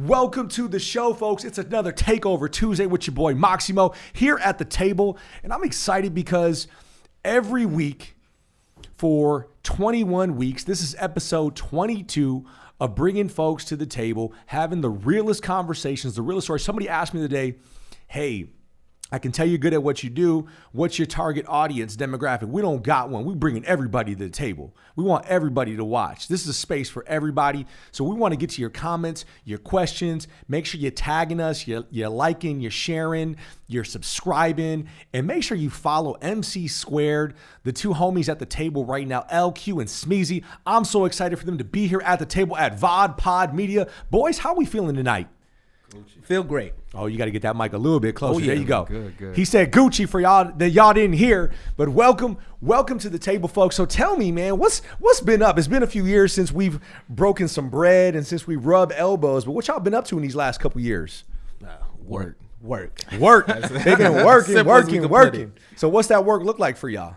Welcome to the show, folks. It's another Takeover Tuesday with your boy Maximo here at the table. And I'm excited because every week for 21 weeks, this is episode 22 of bringing folks to the table, having the realest conversations, the realest stories. Somebody asked me today, hey, I can tell you're good at what you do. What's your target audience demographic? We don't got one. We're bringing everybody to the table. We want everybody to watch. This is a space for everybody. So we want to get to your comments, your questions. Make sure you're tagging us, you're liking, you're sharing, you're subscribing, and make sure you follow MC², the two homies at the table right now, LQ and Smeazy. I'm so excited for them to be here at the table at VOD Pod Media. Boys, how we feeling tonight? Gucci. Feel great. Oh, you got to get that mic a little bit closer. Oh, yeah. There you go. Good. He said Gucci for y'all that y'all didn't hear, but welcome to the table, folks. So tell me, man, what's been up? It's been a few years since we've broken some bread and since we rubbed elbows, but what y'all been up to in these last couple years? Work. They've been working. So what's that work look like for y'all?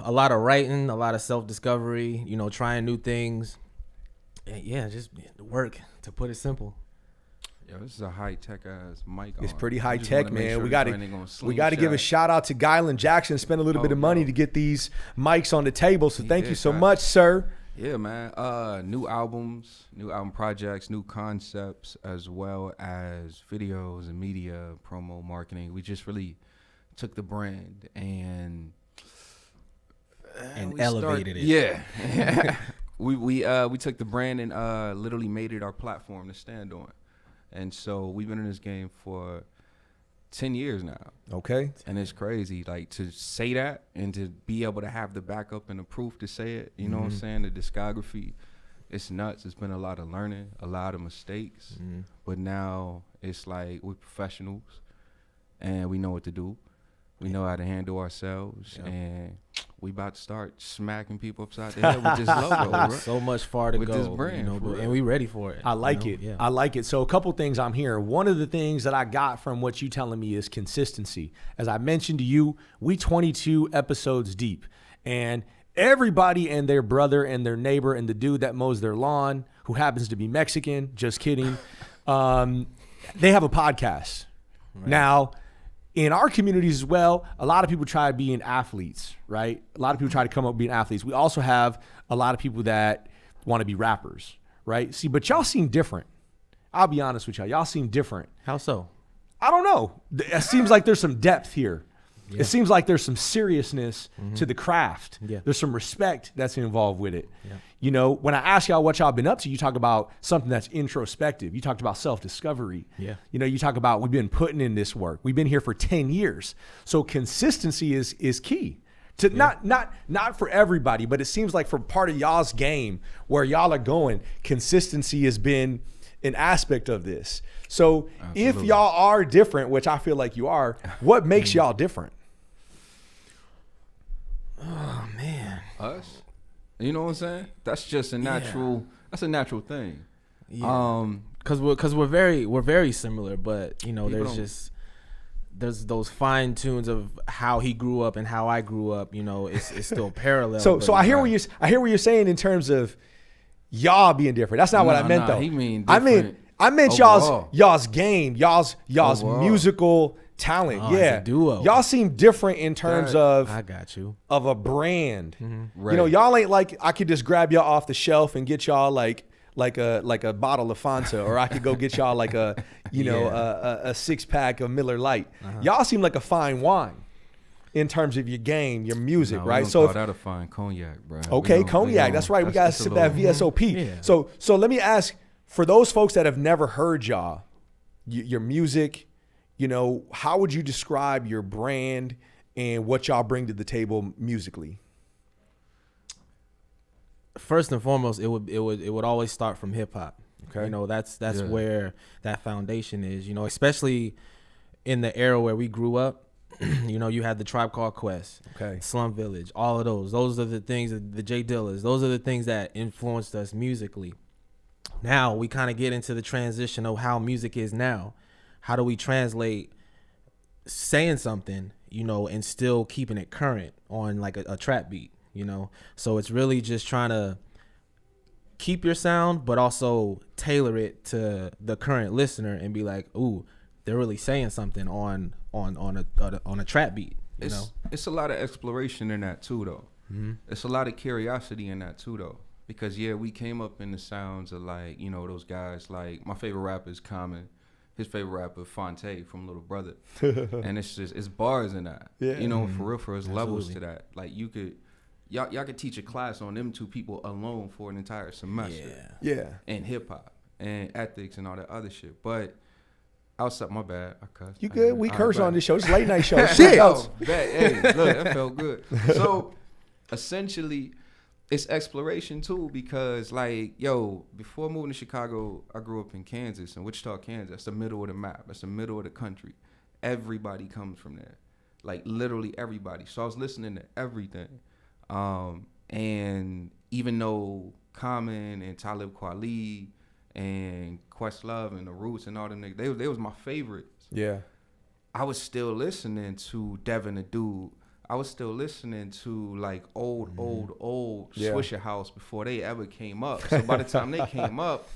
A lot of writing, a lot of self-discovery, trying new things. And yeah, just work, to put it simple. Yo, this is a high-tech ass mic. It's pretty high-tech, man. Sure we got to give a shout out to Gylan Jackson. Spend a little bit of money to get these mics on the table. So thank you so much, sir. Yeah, man. New albums, new album projects, new concepts, as well as videos and media, promo, marketing. We just really took the brand and elevated it. Yeah. we took the brand and literally made it our platform to stand on. And so we've been in this game for 10 years now. Okay. And it's crazy, like, to say that and to be able to have the backup and the proof to say it, you know what I'm saying? The discography, it's nuts. It's been a lot of learning, a lot of mistakes. But now it's like we're professionals and we know what to do. We know how to handle ourselves, and we about to start smacking people upside the head with this logo, bro. So much far to with go, this brand, and we ready for it. I like it. Yeah. I like it. So a couple things I'm hearing. One of the things that I got from what you telling me is consistency. As I mentioned to you, we 22 episodes deep, and everybody and their brother and their neighbor and the dude that mows their lawn, who happens to be Mexican, just kidding, they have a podcast. Right. Now, in our communities as well, a lot of people try being athletes, right? A lot of people try to come up being athletes. We also have a lot of people that want to be rappers, right? See, but y'all seem different. I'll be honest with y'all. Y'all seem different. How so? I don't know. It seems like there's some depth here. Yeah. It seems like there's some seriousness to the craft. Yeah. There's some respect that's involved with it. Yeah. When I ask y'all what y'all been up to, you talk about something that's introspective. You talked about self-discovery. Yeah. You talk about we've been putting in this work. We've been here for 10 years. So consistency is key. To not for everybody, but it seems like for part of y'all's game where y'all are going, consistency has been an aspect of this. So if y'all are different, which I feel like you are, what makes y'all different? Oh man, us. You know what I'm saying? That's just a natural. Yeah. That's a natural thing. Yeah. Because we're very similar, but there's those fine tunes of how he grew up and how I grew up. It's still parallel. So I hear what you're saying in terms of y'all being different. That's not what I meant though. He mean different. I meant y'all's game, y'all's musical talent. It's a duo. Y'all seem different in terms of I got you of a brand. Right. Y'all ain't like I could just grab y'all off the shelf and get y'all like a bottle of Fanta, or I could go get y'all like a a 6-pack of Miller Lite. Y'all seem like a fine wine in terms of your game, your music, right? We don't call that a fine cognac, bro. Okay, cognac. That's right. We gotta sip that VSOP. Yeah. So let me ask, for those folks that have never heard y'all, your music, how would you describe your brand and what y'all bring to the table musically? First and foremost, it would always start from hip hop. Okay. That's where that foundation is. Especially in the era where we grew up. You had the Tribe Called Quest, okay, Slum Village, all of those. Those are the things, the DIllas. Those are the things that influenced us musically. Now we kind of get into the transition of how music is now. How do we translate saying something, and still keeping it current on like a trap beat, So it's really just trying to keep your sound, but also tailor it to the current listener and be like, ooh, they're really saying something on a trap beat. You know, it's a lot of exploration in that too, though. It's a lot of curiosity in that too, though, because we came up in the sounds of like, you know, those guys. Like my favorite rapper is Common. His favorite rapper Fonte from Little Brother, and it's bars in that. Yeah. You know, for real, there's levels to that. Like you could. Y'all could teach a class on them two people alone for an entire semester. Yeah. And hip hop and ethics and all that other shit. But outside, my bad, I cussed. You good? We curse on this show. It's a late night show. Shit. Shit. Hey, look, that felt good. So essentially, it's exploration too, because like, before moving to Chicago, I grew up in Kansas, in Wichita, Kansas. That's the middle of the map. That's the middle of the country. Everybody comes from there. Like literally everybody. So I was listening to everything. And even though Common and Talib Kweli and Questlove and the Roots and all them niggas, they was my favorites. Yeah. I was still listening to Devin the Dude. I was still listening to like old Swisher House before they ever came up. So by the time they came up,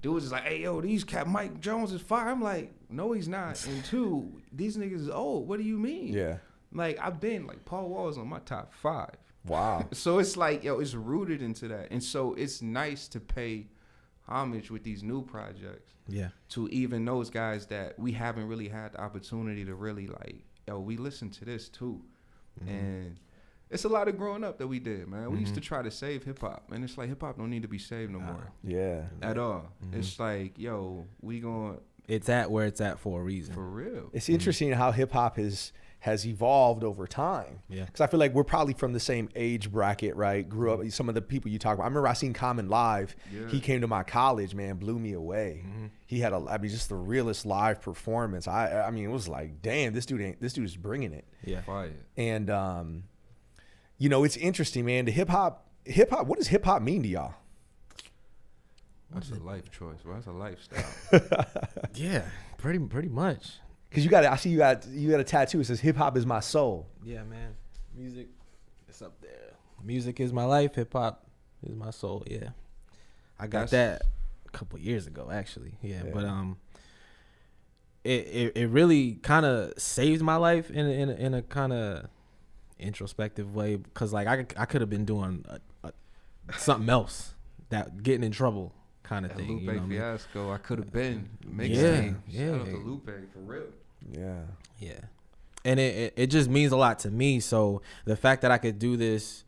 dude was just like, hey, these cat Mike Jones is fire. I'm like, no, he's not. And two, these niggas is old. What do you mean? Yeah. Like, I've been, like, Paul Wall's on my top 5. Wow. So it's like, it's rooted into that. And so it's nice to pay homage with these new projects. Yeah. To even those guys that we haven't really had the opportunity to really, like, we listen to this too. And it's a lot of growing up that we did, man. We used to try to save hip-hop. And it's like, hip-hop don't need to be saved no more. Yeah. At all. It's like, we going... It's at where it's at for a reason. For real. It's interesting how hip-hop has evolved over time. Yeah. Because I feel like we're probably from the same age bracket, right? Grew up, some of the people you talk about. I remember I seen Common live. Yeah. He came to my college, man, blew me away. He had just the realest live performance. I mean, it was like, damn, this dude is bringing it. Yeah. Fire. And, it's interesting, man. The hip-hop, what does hip-hop mean to y'all? That's a life choice, bro. That's a lifestyle. Yeah, pretty much. Because I see you got a tattoo. It says hip hop is my soul. Yeah, man. Music, it's up there. Music is my life. Hip hop is my soul. Yeah, I got that a couple years ago, actually. Yeah. But it really kind of saved my life in a kind of introspective way, because like I could have been doing something else, that getting in trouble kind of thing. Lupe you know fiasco, I could have been Yeah. Shout out to Lupe for real. Yeah. And it just means a lot to me. So the fact that I could do this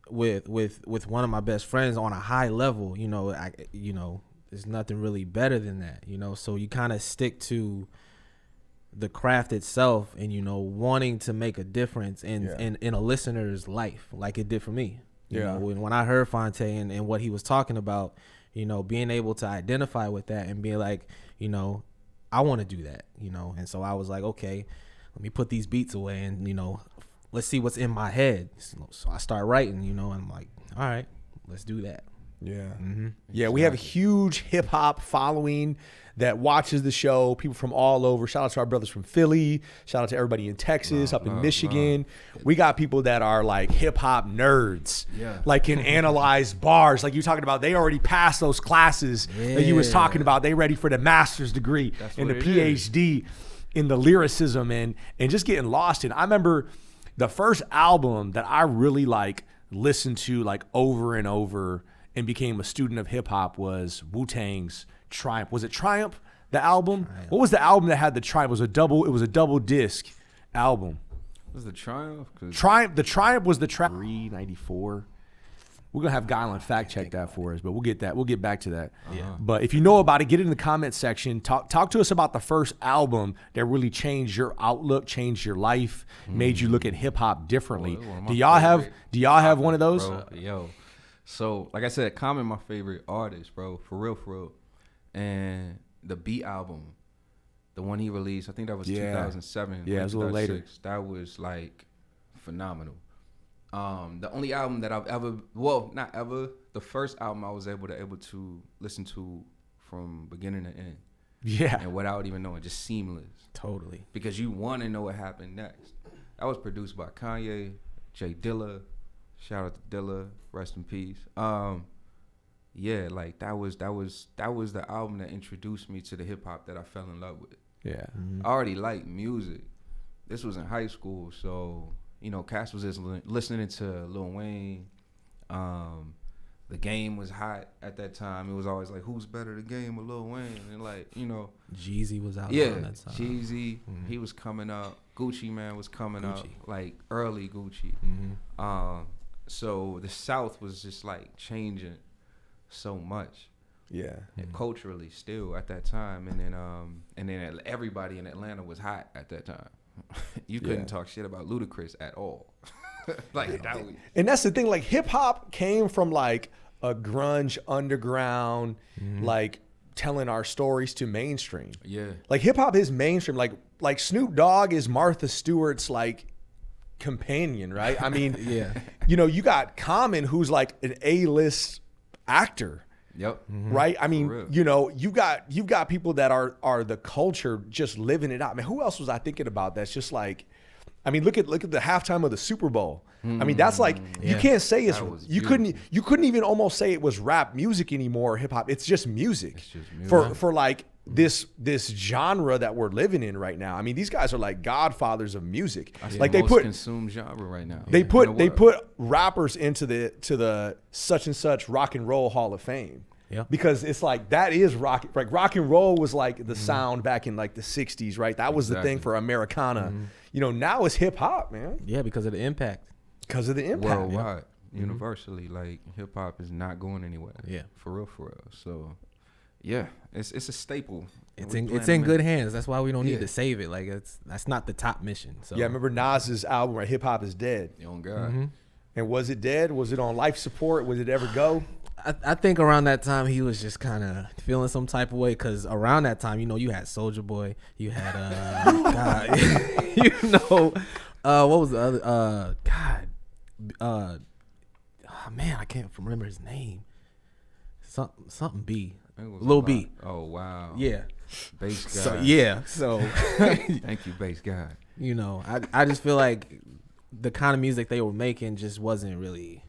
with one of my best friends on a high level, there's nothing really better than that, So you kind of stick to the craft itself and, wanting to make a difference in a listener's life, like it did for me. You know, when I heard Fonte and what he was talking about, being able to identify with that and being like, I want to do that, And so I was like, okay, let me put these beats away and, let's see what's in my head. So I start writing, and I'm like, all right, let's do that. Yeah. Yeah, we have a huge hip hop following that watches the show. People from all over. Shout out to our brothers from Philly. Shout out to everybody in Texas, up in Michigan. We got people that are like hip hop nerds. Yeah. Like can analyze bars. Like you talking about, they already passed those classes that you was talking about. They ready for the master's degree and the PhD in the lyricism and just getting lost in. I remember the first album that I really like listened to like over and over and became a student of hip hop was Wu-Tang's Triumph. Was it Triumph, the album? What was the album that had the Triumph? It was a double disc album. Was the Triumph? The Triumph was the track 394. We're gonna have Guyland fact check that for us, but we'll get back to that. Yeah. But if you know about it, get it in the comment section. Talk to us about the first album that really changed your outlook, changed your life, made you look at hip hop differently. Do y'all have one of those? Bro, so like I said, Common my favorite artist, bro, for real. And the Beat album, the one he released, I think that was 2007. Yeah, it was a little later. That was like phenomenal. The only album that I've ever, not ever, the first album I was able to listen to from beginning to end. Yeah. And without even knowing, just seamless. Totally. Because you want to know what happened next. That was produced by Kanye, DIlla. Shout out to DIlla, rest in peace. yeah, like that was the album that introduced me to the hip hop that I fell in love with. Yeah. I already liked music. This was in high school, so Cass was just listening to Lil Wayne. The Game was hot at that time. It was always like, who's better, The Game or Lil Wayne? And like, Jeezy was out yeah, around that time. Jeezy, he was coming up. Gucci Man was coming up, Gucci. like early Gucci. So the South was just like changing so much. Yeah. And culturally still at that time, and then everybody in Atlanta was hot at that time. You couldn't talk shit about Ludacris at all. Like that was, and that's the thing, like hip hop came from like a grunge underground, like telling our stories to mainstream. yeah, Like hip hop is mainstream. Like Snoop Dogg is Martha Stewart's like companion, right? I mean, Yeah. You got Common, who's like an A-list actor. yep, Right. I mean, real. you've got people that are the culture just living it out. Man, who else was I thinking about? That's just like, I mean, look at the halftime of the Super Bowl. I mean, that's like you can't say it's That was you couldn't even almost say it was rap music anymore, or hip hop. It's just music. It's just music. For like this genre that we're living in right now. I mean, these guys are like godfathers of music. That's Like the they most put consumed genre right now. they in the put world. rappers into the such and such Rock and Roll Hall of Fame. Yeah. Because it's like that is rock. Like rock and roll was like the sound back in like the 60s, right? That was the thing Exactly. for Americana. Now it's hip hop, man. Yeah, because of the impact. Because of the impact. worldwide, universally, like hip hop is not going anywhere. Yeah. For real. So, yeah, it's a staple. It's We in playing them good hands. That's why we don't need Yeah. to save it. Like that's not the top mission. So Yeah, I remember Nas's album, right? Hip Hop is Dead. Oh God. And was it dead? Was it on life support? Was it ever go? I think around that time he was just kind of feeling some type of way, because around that time, you had Soulja Boy, you had God, what was the other man, I can't remember his name. Something B, It was Lil a B. lot. Oh wow. Yeah. Bass guy. So yeah, so Thank you, bass guy. I just feel like the kind of music they were making just wasn't really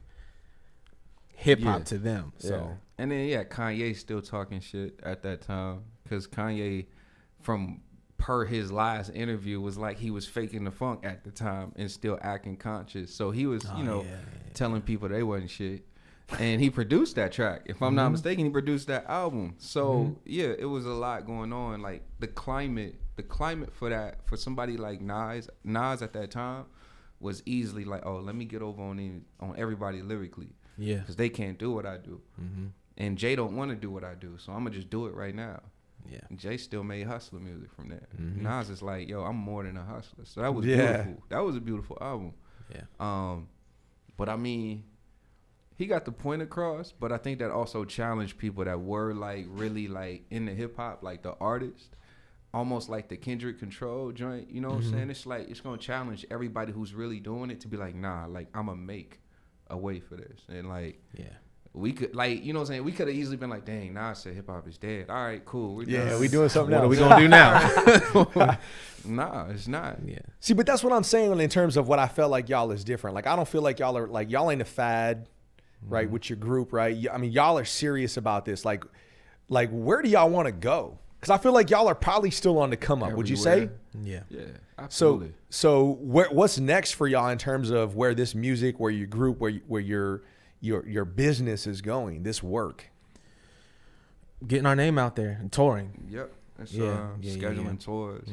hip hop Yeah. to them. So And then Kanye still talking shit at that time, because Kanye, per his last interview, was like he was faking the funk at the time and still acting conscious. So he was, telling people they wasn't shit. And he produced that track. If I'm not mistaken, he produced that album. So it was a lot going on. Like the climate for that, for somebody like Nas at that time was easily like, oh, let me get over on everybody lyrically. yeah, Because they can't do what I do. And Jay don't want to do what I do, so I'm gonna just do it right now. yeah. And Jay still made hustler music from there. Nas is like, yo, I'm more than a hustler. So that was Yeah. beautiful. That was a beautiful album. Yeah. But I mean, he got the point across, but I think that also challenged people that were like really like into hip hop, like the artists, almost like the Kendrick Control joint. You know what I'm saying? It's like it's gonna challenge everybody who's really doing it to be like, nah, like I'm gonna make a way for this. And like, Yeah. we could, like, you know what I'm saying? We could have easily been like, dang, Nas said hip hop is dead. All right, cool. We're Yeah, done. we doing something What else. are we gonna do now? Nah, it's not. Yeah. See, but that's what I'm saying in terms of what I felt like y'all is different. Like I don't feel like y'all ain't a fad, right? With your group, right? I mean, y'all are serious about this. Like where do y'all want to go? Because I feel like y'all are probably still on the come up. Would you say? Everywhere. Yeah. Yeah, So absolutely. what's next for y'all in terms of where this music, where your group, where your business is going, this work? Getting our name out there and touring. Yep. It's Yeah, scheduling tours,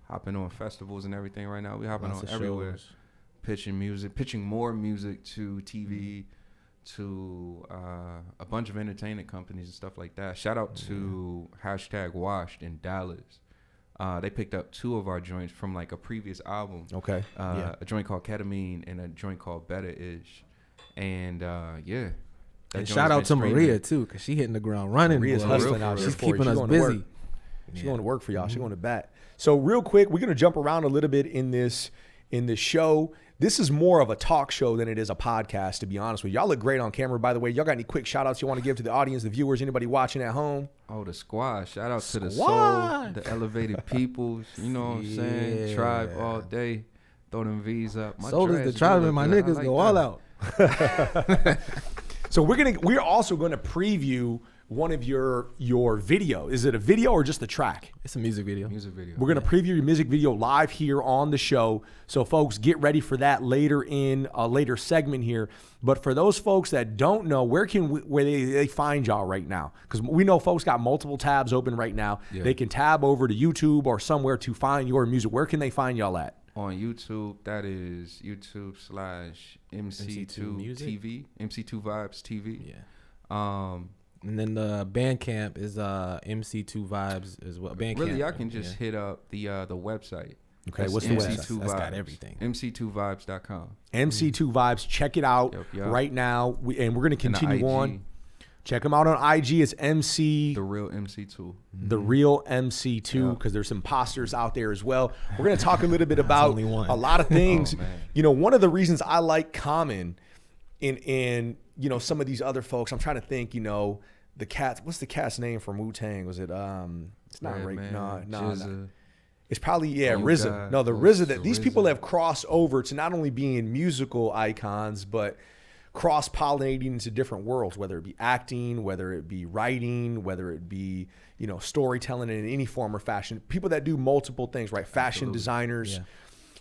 hopping on festivals and everything right now. We're hopping Lots on of everywhere. shows. Pitching more music to TV, to a bunch of entertainment companies and stuff like that. Shout out to #Washed in Dallas. They picked up 2 of our joints from like a previous album. Okay. Yeah. A joint called Ketamine and a joint called Better Ish. And yeah. That And joint's shout out to been streaming. Maria too, because she hitting the ground running. Maria's boy. hustling out here She's for you. keeping She's us going to work. busy. She's Yeah. going to work for y'all. She's going to bat. So real quick, we're going to jump around a little bit in this show. This is more of a talk show than it is a podcast, to be honest with you. Y'all look great on camera, by the way. Y'all got any quick shout outs you want to give to the audience, the viewers, anybody watching at home? Oh, the squad. Shout out to the Squad. Soul, the Elevated Peoples. You know what I'm saying? Yeah. Tribe all day. Throw them V's up. My So does dreads the do tribe look and my good. I niggas like go all that. out. So we're also gonna preview one of your video. Is it a video or just a track? It's a music video. Music video. We're gonna preview your music video live here on the show. So folks, get ready for that later in a later segment here. But for those folks that don't know, where they find y'all right now? Because we know folks got multiple tabs open right now. Yeah. They can tab over to YouTube or somewhere to find your music. Where can they find y'all at? On YouTube, that is YouTube/MC2 Music? TV, MC2 Vibes TV. Yeah. And then the Bandcamp is MC2 Vibes as well. Bandcamp. Really, I can just hit up the website. Okay, That's what's the MC2 website? That's got Vibes. everything. MC2vibes.com. MC2 Vibes. Check it out Yep. right now. And we're going to And the continue IG, on. Check them out on IG. It's MC, The Real MC2. the real MC2, because there's imposters out there as well. We're going to talk a little bit about only one. a lot of things. Oh, man. You know, one of the reasons I like Common in you know, some of these other folks, I'm trying to think, you know, the cat, what's the cat's name from Wu-Tang? Was it, it's not Ray, no. It's probably, RZA. No, the RZA, that these people have crossed over to not only being musical icons, but cross-pollinating into different worlds, whether it be acting, whether it be writing, whether it be, you know, storytelling in any form or fashion. People that do multiple things, right? Fashion designers, Yeah.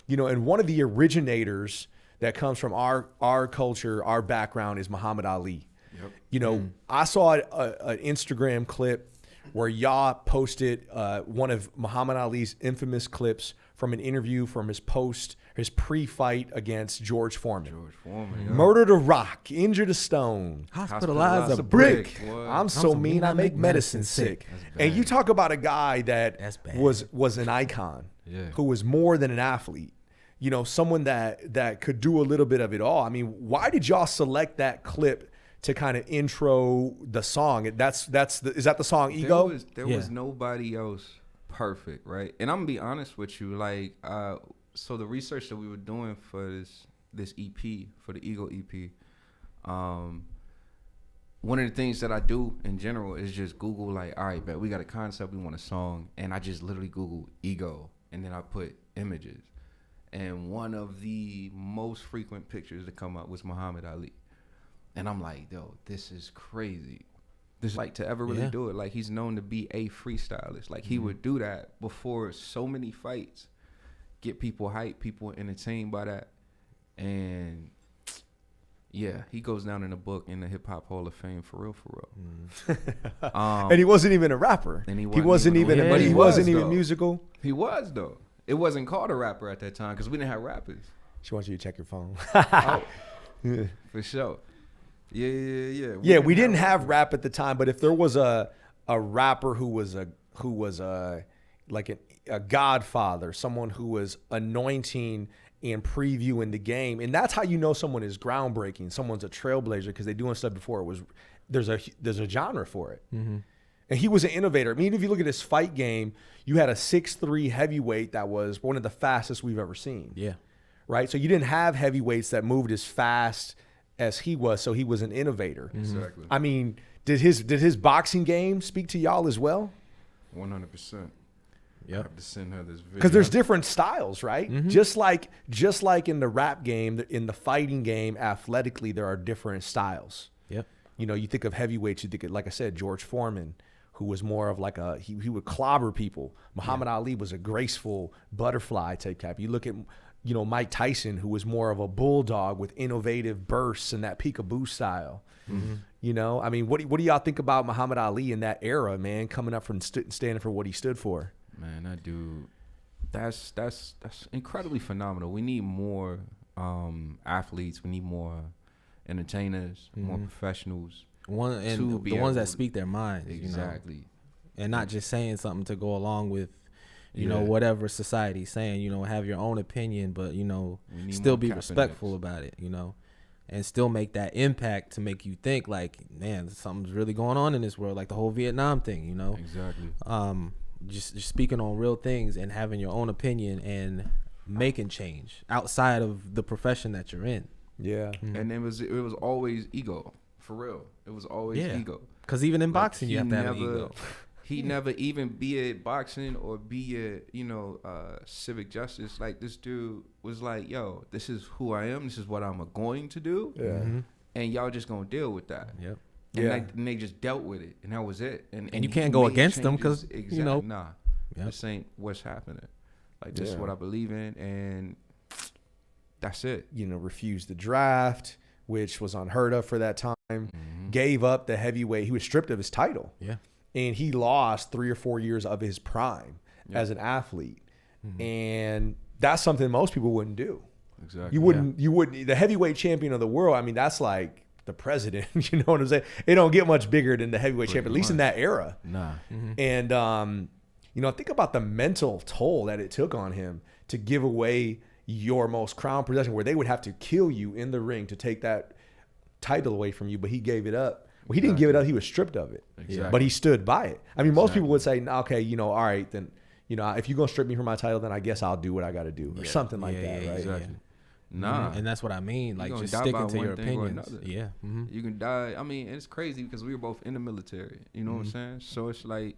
you know, and one of the originators that comes from our culture, our background is Muhammad Ali. Yep. You know, I saw an Instagram clip where y'all posted one of Muhammad Ali's infamous clips from an interview from his pre-fight against George Foreman. George Foreman. Yeah. Murdered a rock, injured a stone, Hospitalized a brick. What? I'm so mean I make medicine sick. bad. And you talk about a guy that That's bad. was an icon, Yeah. who was more than an athlete. You know, someone that could do a little bit of it all. I mean, why did y'all select that clip to kind of intro the song? Is that the song Ego? There was nobody else perfect, right? And I'm gonna be honest with you, like, so the research that we were doing for this EP, for the Ego EP, one of the things that I do in general is just Google, like, all right, bet we got a concept, we want a song, and I just literally Google Ego, and then I put images, and one of the most frequent pictures that come up was Muhammad Ali, and I'm like, yo, this is crazy. This, like, to ever really do it, like, he's known to be a freestylist. Like, he would do that before so many fights, get people hyped, people entertained by that, and yeah, he goes down in the book in the Hip Hop Hall of Fame for real. And he wasn't even a rapper. And he wasn't even but he was, even though. musical. He was, though. It wasn't called a rapper at that time because we didn't have rappers. She wants you to check your phone. For sure. Yeah. Yeah, we didn't have rap at the time, but if there was a rapper who was like a godfather, someone who was anointing and previewing the game, and that's how you know someone is groundbreaking, someone's a trailblazer, because they doing stuff before it was. There's a genre for it, and he was an innovator. I mean, if you look at his fight game, you had a 6'3" heavyweight that was one of the fastest we've ever seen. Yeah. Right. So you didn't have heavyweights that moved as fast as he was, so he was an innovator. Exactly. I mean, did his boxing game speak to y'all as well? 100%. I have to send her this video. Because there's different styles, right? Just like in the rap game, in the fighting game, athletically, there are different styles. Yep. You know, you think of heavyweights, you think of, like I said, George Foreman, who was more of like he would clobber people. Muhammad Ali was a graceful butterfly type cap. You look at, you know, Mike Tyson, who was more of a bulldog with innovative bursts and that peekaboo style. You know, I mean, what do y'all think about Muhammad Ali in that era, man, coming up from standing for what he stood for? Man, that dude, that's incredibly phenomenal. We need more athletes. We need more entertainers, more professionals. The ones that speak their minds. Exactly. You know? And not just saying something to go along with, you know, whatever society's saying. You know, have your own opinion, but, you know, still be respectful about it, you know, and still make that impact to make you think like, man, something's really going on in this world, like the whole Vietnam thing, you know. Exactly. Just speaking on real things and having your own opinion and making change outside of the profession that you're in. Yeah. And it was always ego, for real. It was always ego. Because even in boxing, you have to have an ego. He never, even be it boxing or be it, you know, civic justice. Like, this dude was like, yo, this is who I am. This is what I'm going to do. Yeah. and y'all just gonna deal with that. Yep. And they just dealt with it, and that was it. And you can't go made against them changes. because you know, nah, this ain't what's happening. Like this is what I believe in, and that's it. You know, refused the draft, which was unheard of for that time. Gave up the heavyweight. He was stripped of his title. Yeah. And he lost 3 or 4 years of his prime as an athlete. And that's something most people wouldn't do. Exactly. You wouldn't, the heavyweight champion of the world, I mean, that's like the president, you know what I'm saying? It don't get much bigger than the heavyweight champion, at least in that era. Nah. And, you know, think about the mental toll that it took on him to give away your most crown possession, where they would have to kill you in the ring to take that title away from you, but he gave it up. Well, he didn't give it up. He was stripped of it, but he stood by it. I mean, most people would say, okay, you know, all right, then, you know, if you're going to strip me from my title, then I guess I'll do what I got to do or something like that, right? Exactly. Nah. And that's what I mean. Like, just die sticking by to one your thing or opinions. another. Yeah. You can die. I mean, it's crazy because we were both in the military. You know what I'm saying? So it's like,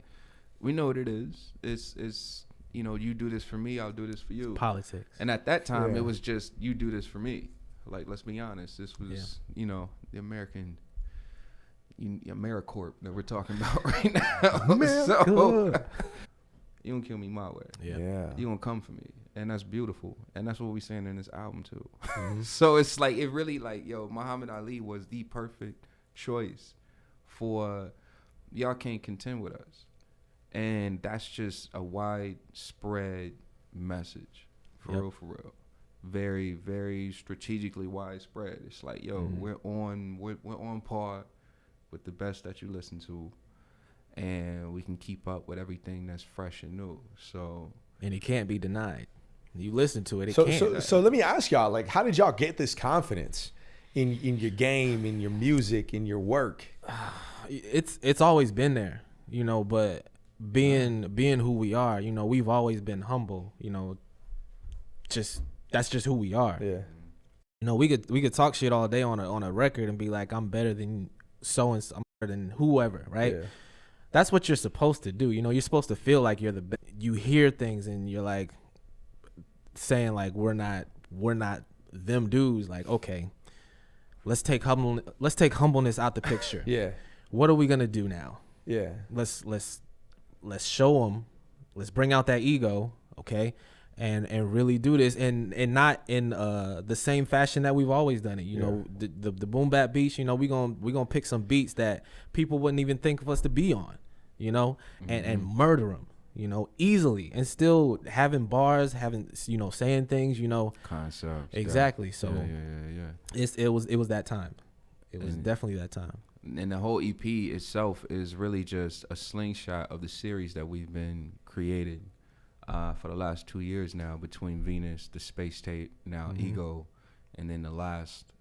we know what it is. It's you know, you do this for me, I'll do this for you. Politics. And at that time, it was just, you do this for me. Like, let's be honest. This was, you know, the AmeriCorp that we're talking about right now. So, you don't kill me my way. Yeah. You don't come for me. And that's beautiful. And that's what we're saying in this album too. So it's like, it really like, yo, Muhammad Ali was the perfect choice for y'all can't contend with us. And that's just a widespread message. For real. Very, very strategically widespread. It's like, yo, we're on par with the best that you listen to, and we can keep up with everything that's fresh and new. So, and it can't be denied. You listen to it, can't. So let me ask y'all, like, how did y'all get this confidence in your game, in your music, in your work? It's always been there, you know, but being who we are, you know, we've always been humble, you know, that's just who we are. Yeah. You know, we could talk shit all day on a record and be like, I'm better than so and so, I'm better than whoever, right? Yeah. That's what you're supposed to do. You know, you're supposed to feel like you're the best. You hear things and you're like saying like, we're not them dudes. Like, okay, let's take humbleness out the picture. Yeah. What are we gonna do now? Yeah. Let's show them. Let's bring out that ego, okay, and really do this, and not in the same fashion that we've always done it. You know, the boom bap beats. You know, we gonna pick some beats that people wouldn't even think of us to be on. You know, and murder them. You know, easily, and still having bars, you know, saying things. You know, concepts. Exactly. Yeah. So yeah. It was that time. It was definitely that time. And the whole EP itself is really just a slingshot of the series that we've been creating for the last 2 years now, between Venus, the Space Tape, now Ego, and then the last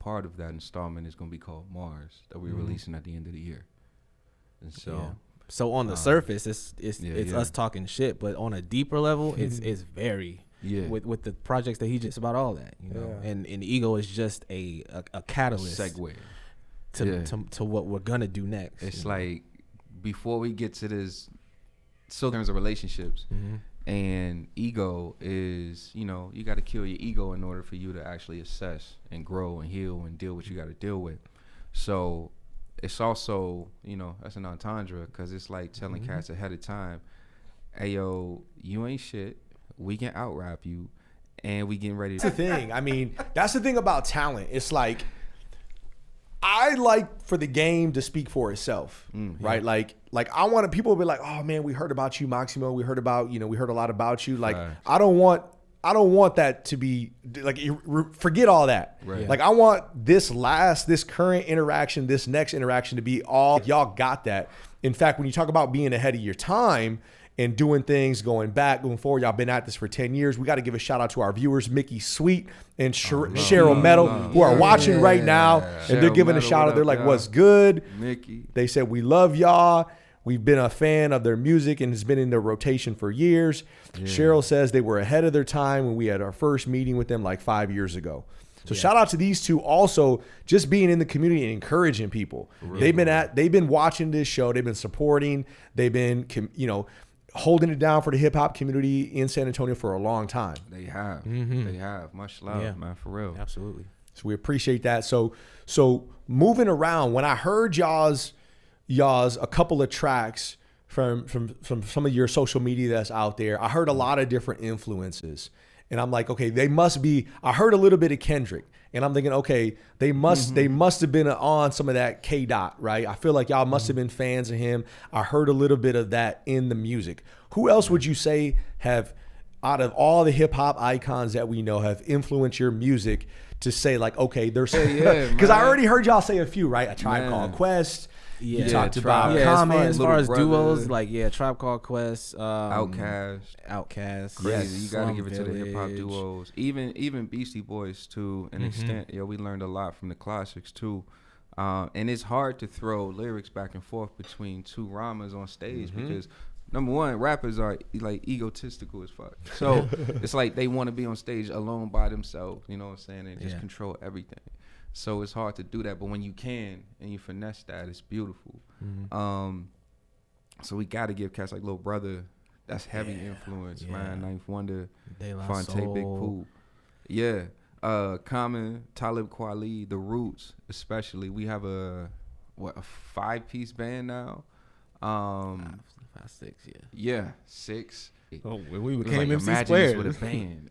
part of that installment is going to be called Mars, that we're releasing at the end of the year. And so, so on the surface, it's us talking shit, but on a deeper level, it's very with the projects that he just about all that, you know, and Ego is just a catalyst segue to what we're gonna do next. It's like, before we get to this, so there's relationships, and ego is, you know, you got to kill your ego in order for you to actually assess and grow and heal and deal what you got to deal with. So it's also, you know, that's an entendre, because it's like telling cats ahead of time, hey yo, you ain't shit, we can out rap you, and we getting ready to. That's the thing. I mean, that's the thing about talent. It's like, I like for the game to speak for itself, right? Like I want people to be like, oh man, we heard about you, Maximo. We heard about, you know, we heard a lot about you. Like, I don't want that to be like, forget all that. Right. Like, I want this current interaction, this next interaction to be all, y'all got that. In fact, when you talk about being ahead of your time and doing things, going forward, y'all been at this for 10 years. We got to give a shout out to our viewers, Mickey Sweet and Cheryl Meadow, who are watching right now. And they're giving a shout out. They're like, what's good? Mickey. They said, we love y'all. We've been a fan of their music and it's been in their rotation for years. Yeah. Cheryl says they were ahead of their time when we had our first meeting with them like 5 years ago. So shout out to these two also, just being in the community and encouraging people. Really? They've been watching this show. They've been supporting. They've been, you know, holding it down for the hip hop community in San Antonio for a long time. They have. They have. Much love, man, for real. Absolutely. So we appreciate that. So moving around, when I heard y'all's a couple of tracks from some of your social media that's out there, I heard a lot of different influences. And I'm like, okay, they must be, I heard a little bit of Kendrick. And I'm thinking, okay, they must have been on some of that K Dot, right? I feel like y'all must have been fans of him. I heard a little bit of that in the music. Who else would you say have, out of all the hip hop icons that we know, have influenced your music to say like, okay, there's, because I already heard y'all say a few, right? A Tribe Called Quest. Yeah, you talked Tribe. about Common. As far as duos, like Tribe Called Quest, Outkast. Crazy. You gotta give it to the hip hop duos. Even Beastie Boys to an extent. Yeah, we learned a lot from the classics too. And it's hard to throw lyrics back and forth between two rhymers on stage because number one, rappers are like egotistical as fuck. So it's like they want to be on stage alone by themselves, you know what I'm saying, and just control everything. So it's hard to do that, but when you can and you finesse that, it's beautiful. So we got to give cats like Lil Brother, that's heavy influence, man. Ninth Wonder, Fonte, Big Pooh. Yeah. Common, Talib Kweli, The Roots, especially. We have a 5-piece band now. 6, Yeah, 6. Oh, when we became like MC² with a band.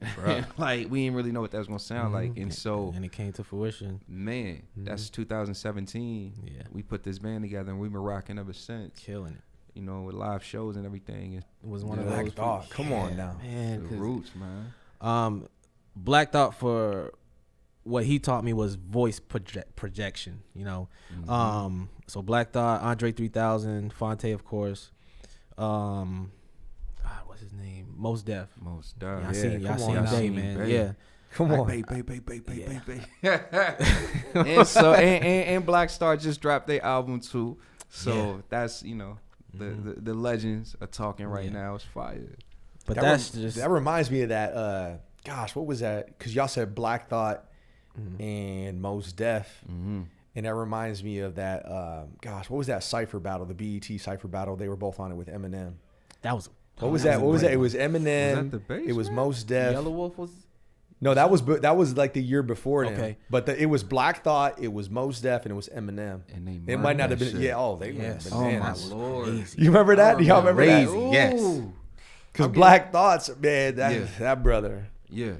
Like we didn't really know what that was gonna sound like, and so it came to fruition. Man, that's 2017. Yeah, we put this band together, and we've been rocking ever since. Killing it, you know, with live shows and everything. It was one of those. Thought. Come on now, man. The Roots, man. Black Thought, for what he taught me was voice projection. You know, so Black Thought, Andre 3000, Fonte, of course. What's his name? Mos Def. Y'all seen Day, man. Babe. Yeah. Come on. Babe. And so and BlackStar just dropped their album too. So that's, you know, the legends are talking right now. It's fire. But that reminds me of that gosh, what was that? Cuz y'all said Black Thought and Mos Def. And that reminds me of that gosh, what was that cypher battle, the BET cypher battle? They were both on it with Eminem. That was What was that? It was Eminem. Was that the bass, it was Mos Def. Yellow Wolf was. No, that was like the year before them. Okay. But it was Black Thought, it was Mos Def, and it was Eminem. And it might not have been. Shit. Yeah. Oh, they. Yes. Oh my Lord. You remember that? Do y'all remember crazy. that? Yes. Because Black Thoughts, man, that brother. Yeah.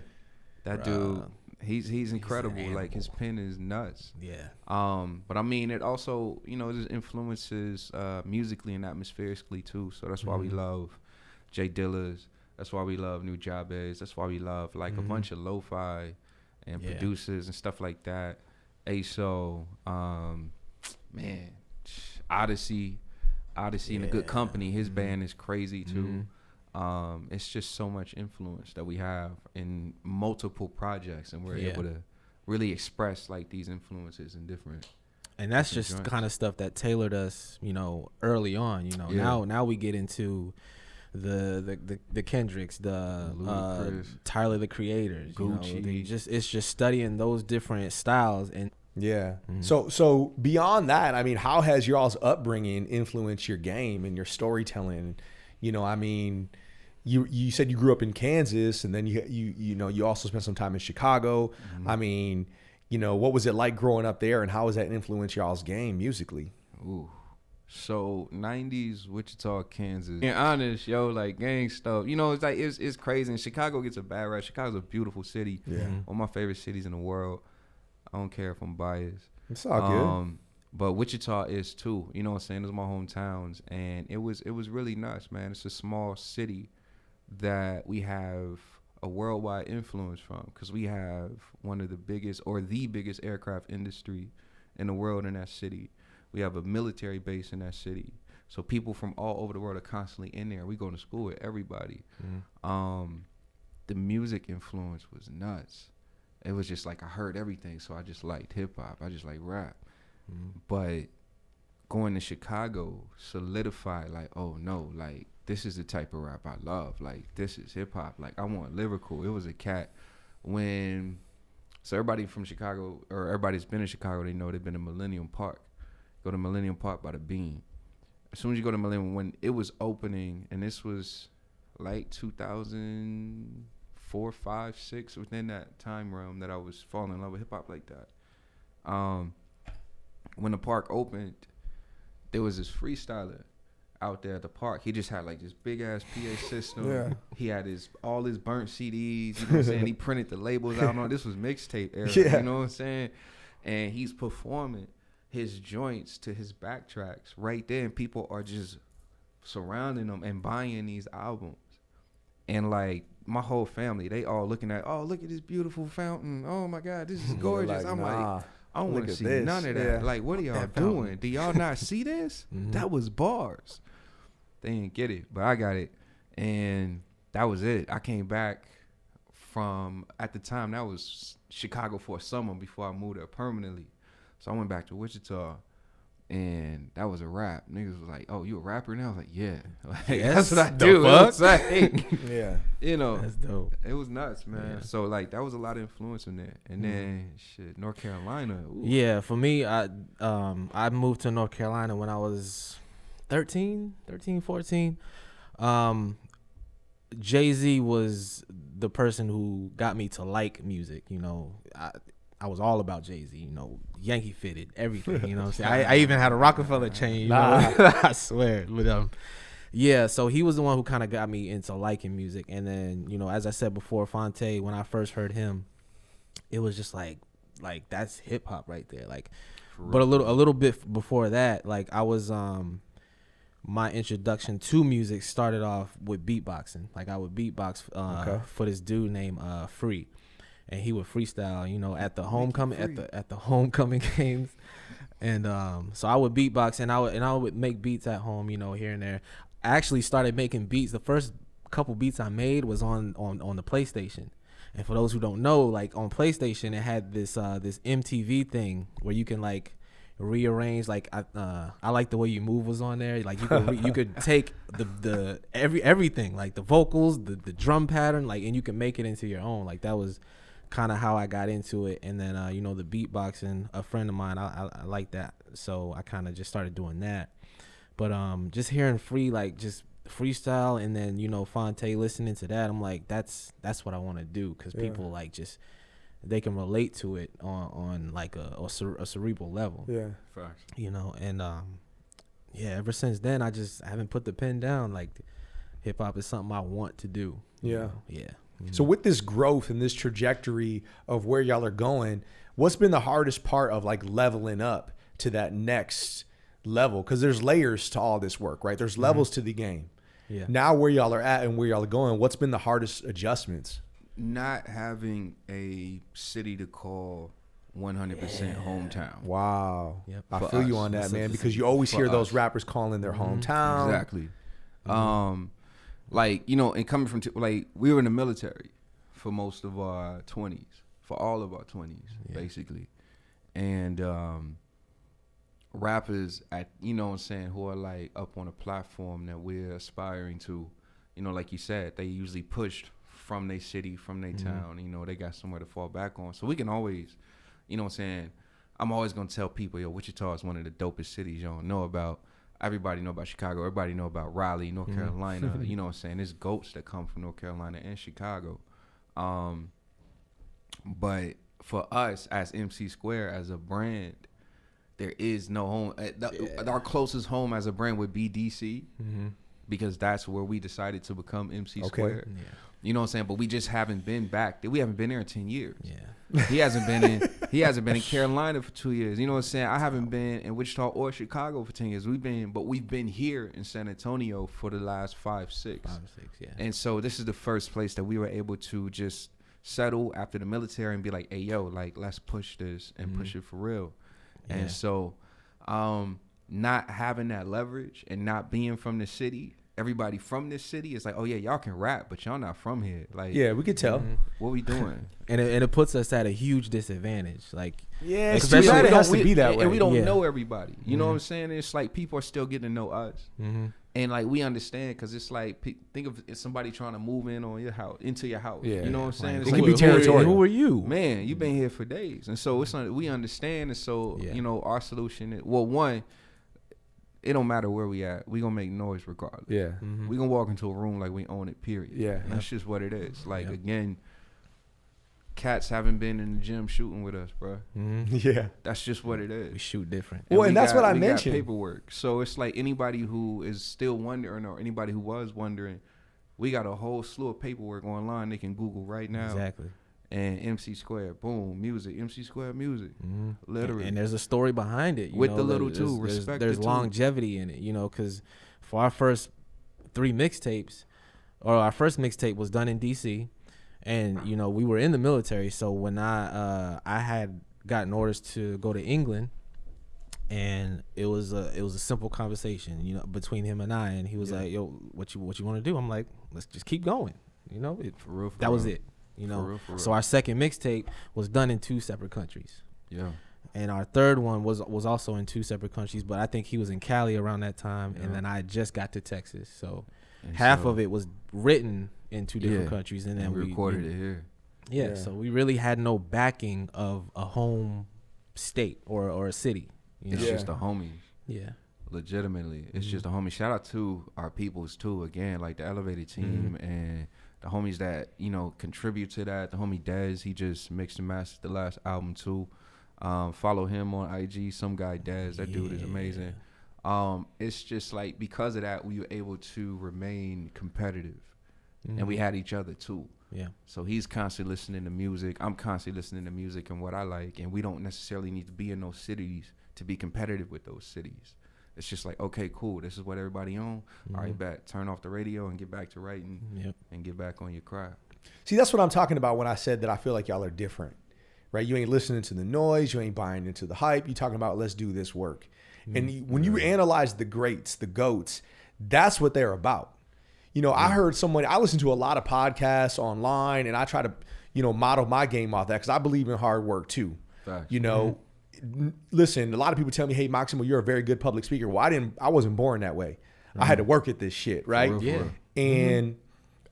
That dude. He's incredible. Like his pen is nuts. Yeah. But I mean, it also, you know, it influences musically and atmospherically too. So that's why we love DIlla's. That's why we love New Jabez. That's why we love like a bunch of lo-fi and producers and stuff like that. S.O.U.L, man, Odyssey in a Good Company. His band is crazy too. It's just so much influence that we have in multiple projects, and we're able to really express like these influences in different. And that's just kind of stuff that tailored us, you know, early on. You know, now we get into the Kendricks, the Tyler the Creators, Gucci. You know, it's just studying those different styles. And so beyond that, I mean, how has y'all's upbringing influenced your game and your storytelling? You know, I mean, you said you grew up in Kansas, and then you know you also spent some time in Chicago. I mean, you know, what was it like growing up there, and how has that influenced y'all's game musically? Ooh. So 90s Wichita, Kansas. Being honest, yo, like gang stuff. You know, it's like it's crazy. And Chicago gets a bad rap. Chicago's a beautiful city. Yeah. One of my favorite cities in the world. I don't care if I'm biased. It's all good. But Wichita is too. You know what I'm saying? It's my hometowns, and it was really nuts, man. It's a small city that we have a worldwide influence from, because we have one of the biggest or the biggest aircraft industry in the world in that city. We have a military base in that city. So people from all over the world are constantly in there. We go to school with everybody. The music influence was nuts. It was just like I heard everything. So I just liked hip hop. I just like rap. But going to Chicago solidified like, oh no, like this is the type of rap I love. Like this is hip hop. Like I want lyrical. It was a cat so everybody from Chicago, or everybody's been in Chicago, they know they've been to Millennium Park. Go to Millennium Park by the Bean. As soon as you go to Millennium, when it was opening, and this was like 2004, 4, 5, 6 within that time realm that I was falling in love with hip hop like that. When the park opened, there was this freestyler out there at the park. He just had like this big ass PA system. Yeah. He had all his burnt CDs. You know what I'm saying? He printed the labels out on. This was mixtape era. Yeah. You know what I'm saying? And he's performing his joints to his backtracks right there, and people are just surrounding him and buying these albums. And like my whole family, they all looking at, oh, look at this beautiful fountain. Oh my God, this is gorgeous. I'm like, I don't want to see none of that. Yeah. Like, what are y'all doing? Do y'all not see this? That was bars. They didn't get it, but I got it. And that was it. I came back from, at the time, that was Chicago for a summer before I moved there permanently. So I went back to Wichita, and that was a wrap. Niggas was like, oh, you a rapper now? I was like, yeah. Like, Yes, that's what I the do. fuck? It's like, Yeah. you know, That's dope. it was nuts, man. Yeah. So like that was a lot of influence in there. And then shit, North Carolina. Ooh. Yeah, for me, I moved to North Carolina when I was 13, 14. Jay-Z was the person who got me to like music. You know, I was all about Jay-Z, you know, Yankee fitted, everything, you know what I'm saying? I even had a Rockefeller chain, you know, I swear. But yeah, so he was the one who kind of got me into liking music. And then, you know, as I said before, Fonte, when I first heard him, it was just like that's hip hop right there. Like, but a little bit before that, like I was my introduction to music started off with beatboxing. Like I would beatbox for this dude named Free. And he would freestyle, you know, at the homecoming at the homecoming games, and so I would beatbox and I would make beats at home, you know, here and there. I actually started making beats. The first couple beats I made was on the PlayStation, and for those who don't know, like on PlayStation, it had this MTV thing where you can like rearrange. Like I like the way you move was on there. Like you could take the everything, like the vocals, the drum pattern, like, and you can make it into your own. Like that was kind of how I got into it. And then you know, the beatboxing, a friend of mine, I like that, so I kind of just started doing that. But just hearing Free, like just freestyle, and then, you know, Fonte, listening to that, I'm like, that's what I want to do, because people like just they can relate to it on like a cerebral level. Yeah, facts. You know, and yeah, ever since then I haven't put the pen down. Like hip hop is something I want to do. Yeah, you know? Yeah. So with this growth and this trajectory of where y'all are going, what's been the hardest part of like leveling up to that next level? Because there's layers to all this work, right? There's levels to the game. Yeah. Now where y'all are at and where y'all are going, what's been the hardest adjustments? Not having a city to call 100% hometown. Wow. Yep. I For feel you us. on that, That's man, a- because you always for hear those us. rappers calling their hometown. Exactly. Like, you know, and coming from like we were in the military for most of our 20s, for all of our 20s, basically, and rappers at, you know what I'm saying, who are like up on a platform that we're aspiring to, you know, like you said, they usually pushed from their city, from their town. You know, they got somewhere to fall back on, so we can always, you know what I'm saying, I'm always gonna tell people, yo, Wichita is one of the dopest cities you don't know about. Everybody know about Chicago. Everybody know about Raleigh, North Carolina. You know what I'm saying? There's goats that come from North Carolina and Chicago. But for us as MC², as a brand, there is no home. Our closest home as a brand would be DC, because that's where we decided to become MC². Okay. Yeah. You know what I'm saying? But we just haven't been back. We haven't been there in 10 years. Yeah. He hasn't been in Carolina for 2 years. You know what I'm saying? I haven't been in Wichita or Chicago for 10 years. We've been here in San Antonio for the last 5, 6. 5 or 6, yeah. And so this is the first place that we were able to just settle after the military and be like, hey, yo, like, let's push this and push it for real. Yeah. And so not having that leverage and not being from the city, everybody from this city is like, oh yeah, y'all can rap, but y'all not from here. Like, Yeah, we could tell. what we doing? And it puts us at a huge disadvantage. Like, Yeah, it's Especially- too bad it has to we- be that way. And we don't Yeah. know everybody. You know what I'm saying? It's like people are still getting to know us. And like we understand, because it's like, think of somebody trying to move in on your house, into your house. Yeah. You know what I'm saying? It It's can like, be territorial. Who are you? man, you've been here for days. And so it's like, we understand. And so, Yeah. you know, our solution is, well, one, it don't matter where we at. We gonna make noise regardless. Yeah. We gonna walk into a room like we own it, period. Yeah. And that's just what it is. Like, Yep. again, cats haven't been in the gym shooting with us, bro. Yeah. That's just what it is. We shoot different. Well, we and that's what I we mentioned. got paperwork. So it's like anybody who is still wondering, or anybody who was wondering, we got a whole slew of paperwork online they can Google right now. Exactly. And MC², boom, music, MC² music, literally. And there's a story behind it. You With know, the little there's- too, there's- respect There's it too. longevity in it, you know, because for our first 3 mixtapes, or our first mixtape was done in DC, and you know we were in the military. So when I had gotten orders to go to England, and it was a simple conversation, you know, between him and I, and he was like, "Yo, what you want to do?" I'm like, "Let's just keep going," you know. For real, for that was real. it, you know. For real. So our second mixtape was done in 2 separate countries. Yeah. And our third one was also in 2 separate countries, but I think he was in Cali around that time, and then I just got to Texas. So And half so- of it was written in 2 different Yeah. countries, and then And we recorded it here. Yeah, Yeah. so we really had no backing of a home state or a city. You know? It's Yeah. just the homies. Yeah. Legitimately, it's just the homies. Shout out to our peoples too. Again, like the Elevated team and the homies that contribute to that. The homie Dez, he just mixed and mastered the last album too. Follow him on IG. Some guy Dez, that dude is amazing. It's just like because of that, we were able to remain competitive, and we had each other too. Yeah. So he's constantly listening to music. I'm constantly listening to music and what I like, and we don't necessarily need to be in those cities to be competitive with those cities. It's just like, okay, cool. This is what everybody on. All right, bet. Turn off the radio and get back to writing Yep. and get back on your craft. See, that's what I'm talking about when I said that I feel like y'all are different, right? You ain't listening to the noise. You ain't buying into the hype. You talking about let's do this work. And when you analyze the greats, the GOATs, that's what they're about. You know, I heard someone, I listen to a lot of podcasts online, and I try to, model my game off that because I believe in hard work too. Facts. Listen, a lot of people tell me, hey, Maximo, you're a very good public speaker. Well, I wasn't born that way. I had to work at this shit, right? real, for real. And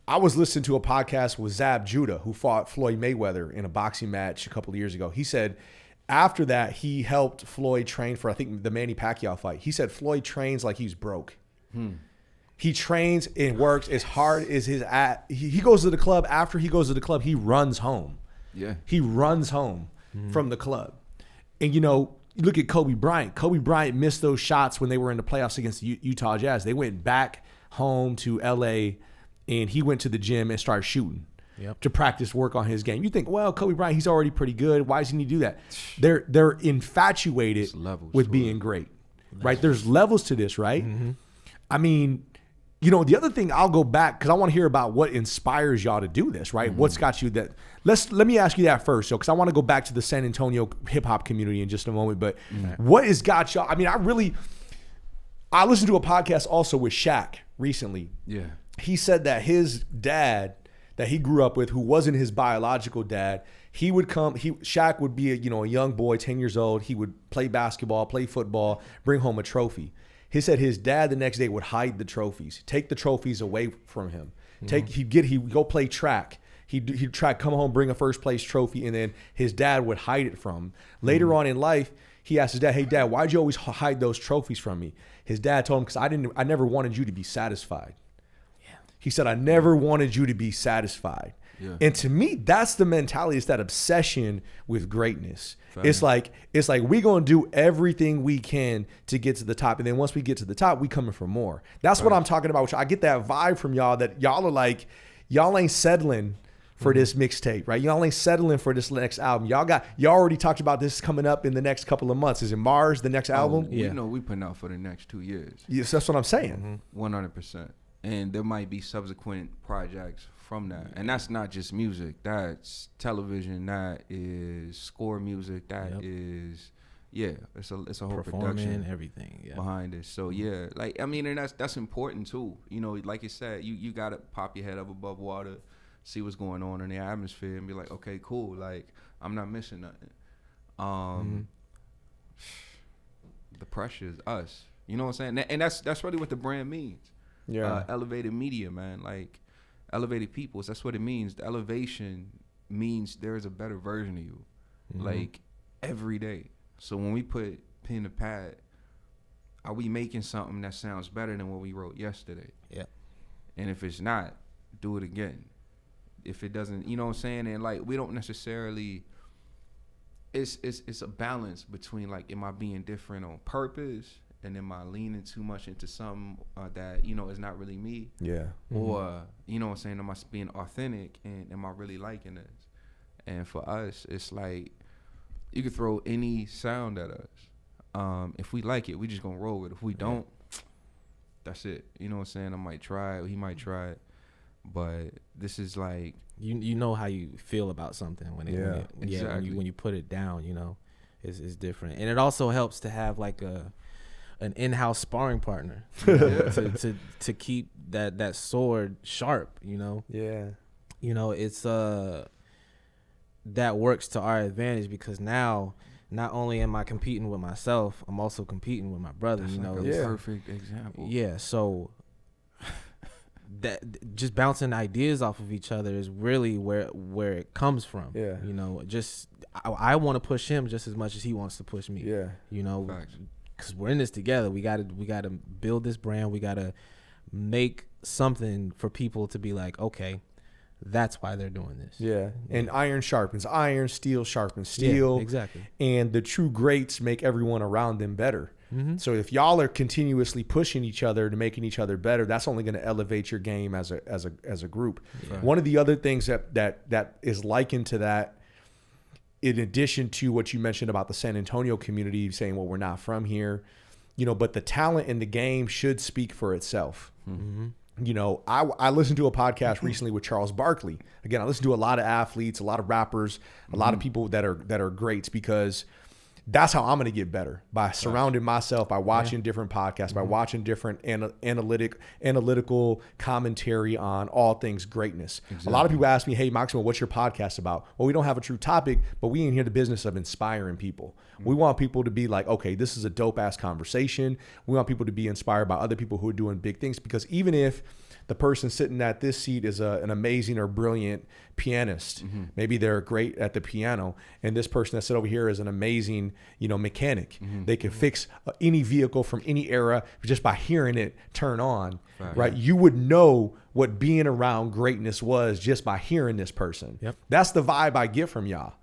I was listening to a podcast with Zab Judah, who fought Floyd Mayweather in a boxing match a couple of years ago. He said after that, he helped Floyd train for, I think, the Manny Pacquiao fight. He said Floyd trains like he's broke. He trains and works as hard as he goes to the club. After he goes to the club, he runs home. Yeah. He runs home from the club. And, you look at Kobe Bryant. Kobe Bryant missed those shots when they were in the playoffs against the Utah Jazz. They went back home to L.A., and he went to the gym and started shooting to practice work on his game. You think, well, Kobe Bryant, he's already pretty good. Why does he need to do that? They're infatuated with being great, right? There's levels to this, right? I mean, the other thing, I'll go back because I want to hear about what inspires y'all to do this, right? What's got you that? Let me ask you that first, because I want to go back to the San Antonio hip hop community in just a moment. But what has got y'all? I mean, I listened to a podcast also with Shaq recently. Yeah. He said that his dad that he grew up with, who wasn't his biological dad, Shaq would be a young boy, 10 years old. He would play basketball, play football, bring home a trophy. He said his dad the next day would hide the trophies, take the trophies away from him. He'd go play track. He'd come home, bring a first place trophy, and then his dad would hide it from him. Later on in life, he asked his dad, "Hey, Dad, why'd you always hide those trophies from me?" His dad told him, "Because I never wanted you to be satisfied." He said, "I never wanted you to be satisfied." Yeah. And to me, that's the mentality. It's that obsession with greatness. Fair. It's like we're gonna do everything we can to get to the top, and then once we get to the top, we coming for more. That's what I'm talking about. Which I get that vibe from y'all, that y'all are like, y'all ain't settling for this mixtape, right? Y'all ain't settling for this next album. Y'all already talked about this coming up in the next couple of months. Is it Mars, the next album? Yeah. We putting out for the next 2 years. Yes, that's what I'm saying. 100%. And there might be subsequent projects from that. And that's not just music. That's television. That is score music. That is, it's a whole production, everything behind it. So and that's important too. Like you said, you gotta pop your head up above water, see what's going on in the atmosphere, and be like, okay, cool. Like, I'm not missing nothing. The pressure is us. You know what I'm saying? And that's really what the brand means. Yeah. Elevated media, man. Like, elevated peoples. That's what it means. The elevation means there is a better version of you, like, every day. So when we put pen to pad, are we making something that sounds better than what we wrote yesterday? Yeah. And if it's not, do it again. If it doesn't, you know what I'm saying? And like, we don't necessarily, it's a balance between like, am I being different on purpose? And am I leaning too much into something that, you know, is not really me? Yeah. Or, you know what I'm saying, am I being authentic and am I really liking this? And for us, it's like, you could throw any sound at us. If we like it, we just gonna roll with it. If we don't, that's it. You know what I'm saying? I might try it, he might try it. But this is like, you know how you feel about something when exactly. when you put it down, you know, it's different. And it also helps to have like an in-house sparring partner, you know, to keep that sword sharp, you know. Yeah. You know, it's that works to our advantage because now not only am I competing with myself, I'm also competing with my brother. that's you like know, a Yeah. perfect example. yeah. So that just bouncing ideas off of each other is really where it comes from. Yeah. You know, just I want to push him just as much as he wants to push me. Yeah. You know, Facts. because we're in this together. We gotta build this brand. We gotta make something for people to be like, okay, that's why they're doing this. Yeah. And iron sharpens iron, steel sharpens steel. Yeah, exactly. And the true greats make everyone around them better. Mm-hmm. So if y'all are continuously pushing each other to making each other better, that's only going to elevate your game as a group. Right. One of the other things that is likened to that, in addition to what you mentioned about the San Antonio community saying, well, we're not from here, you know, but the talent in the game should speak for itself. Mm-hmm. You know, I listened to a podcast recently with Charles Barkley. Again, I listen to a lot of athletes, a lot of rappers, a lot of people that are greats, because that's how I'm going to get better, by surrounding myself, by watching different podcasts, by watching different analytical commentary on all things greatness. Exactly. A lot of people ask me, hey, Maximo, what's your podcast about? Well, we don't have a true topic, but we in here the business of inspiring people. We want people to be like, okay, this is a dope ass conversation. We want people to be inspired by other people who are doing big things, because even if the person sitting at this seat is an amazing or brilliant pianist, maybe they're great at the piano, and this person that sit over here is an amazing, you know, mechanic. They can fix any vehicle from any era just by hearing it turn on, right? You would know what being around greatness was just by hearing this person. Yep. That's the vibe I get from y'all.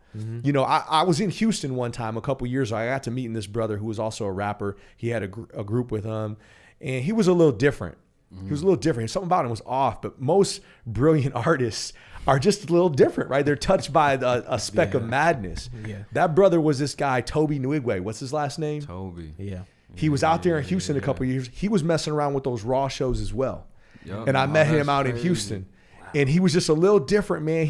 You know, I was in Houston one time a couple years ago. I got to meeting this brother who was also a rapper. He had a group with him, and he was a little different. He was a little different. Something about him was off, but most brilliant artists are just a little different, right? They're touched by a speck of madness. Yeah. That brother was this guy, Toby Nwigwe. What's his last name? Toby. Yeah. He was out there in Houston a couple years. He was messing around with those Raw shows as well. Yup. And I met him That's out in crazy. Houston. And he was just a little different, man.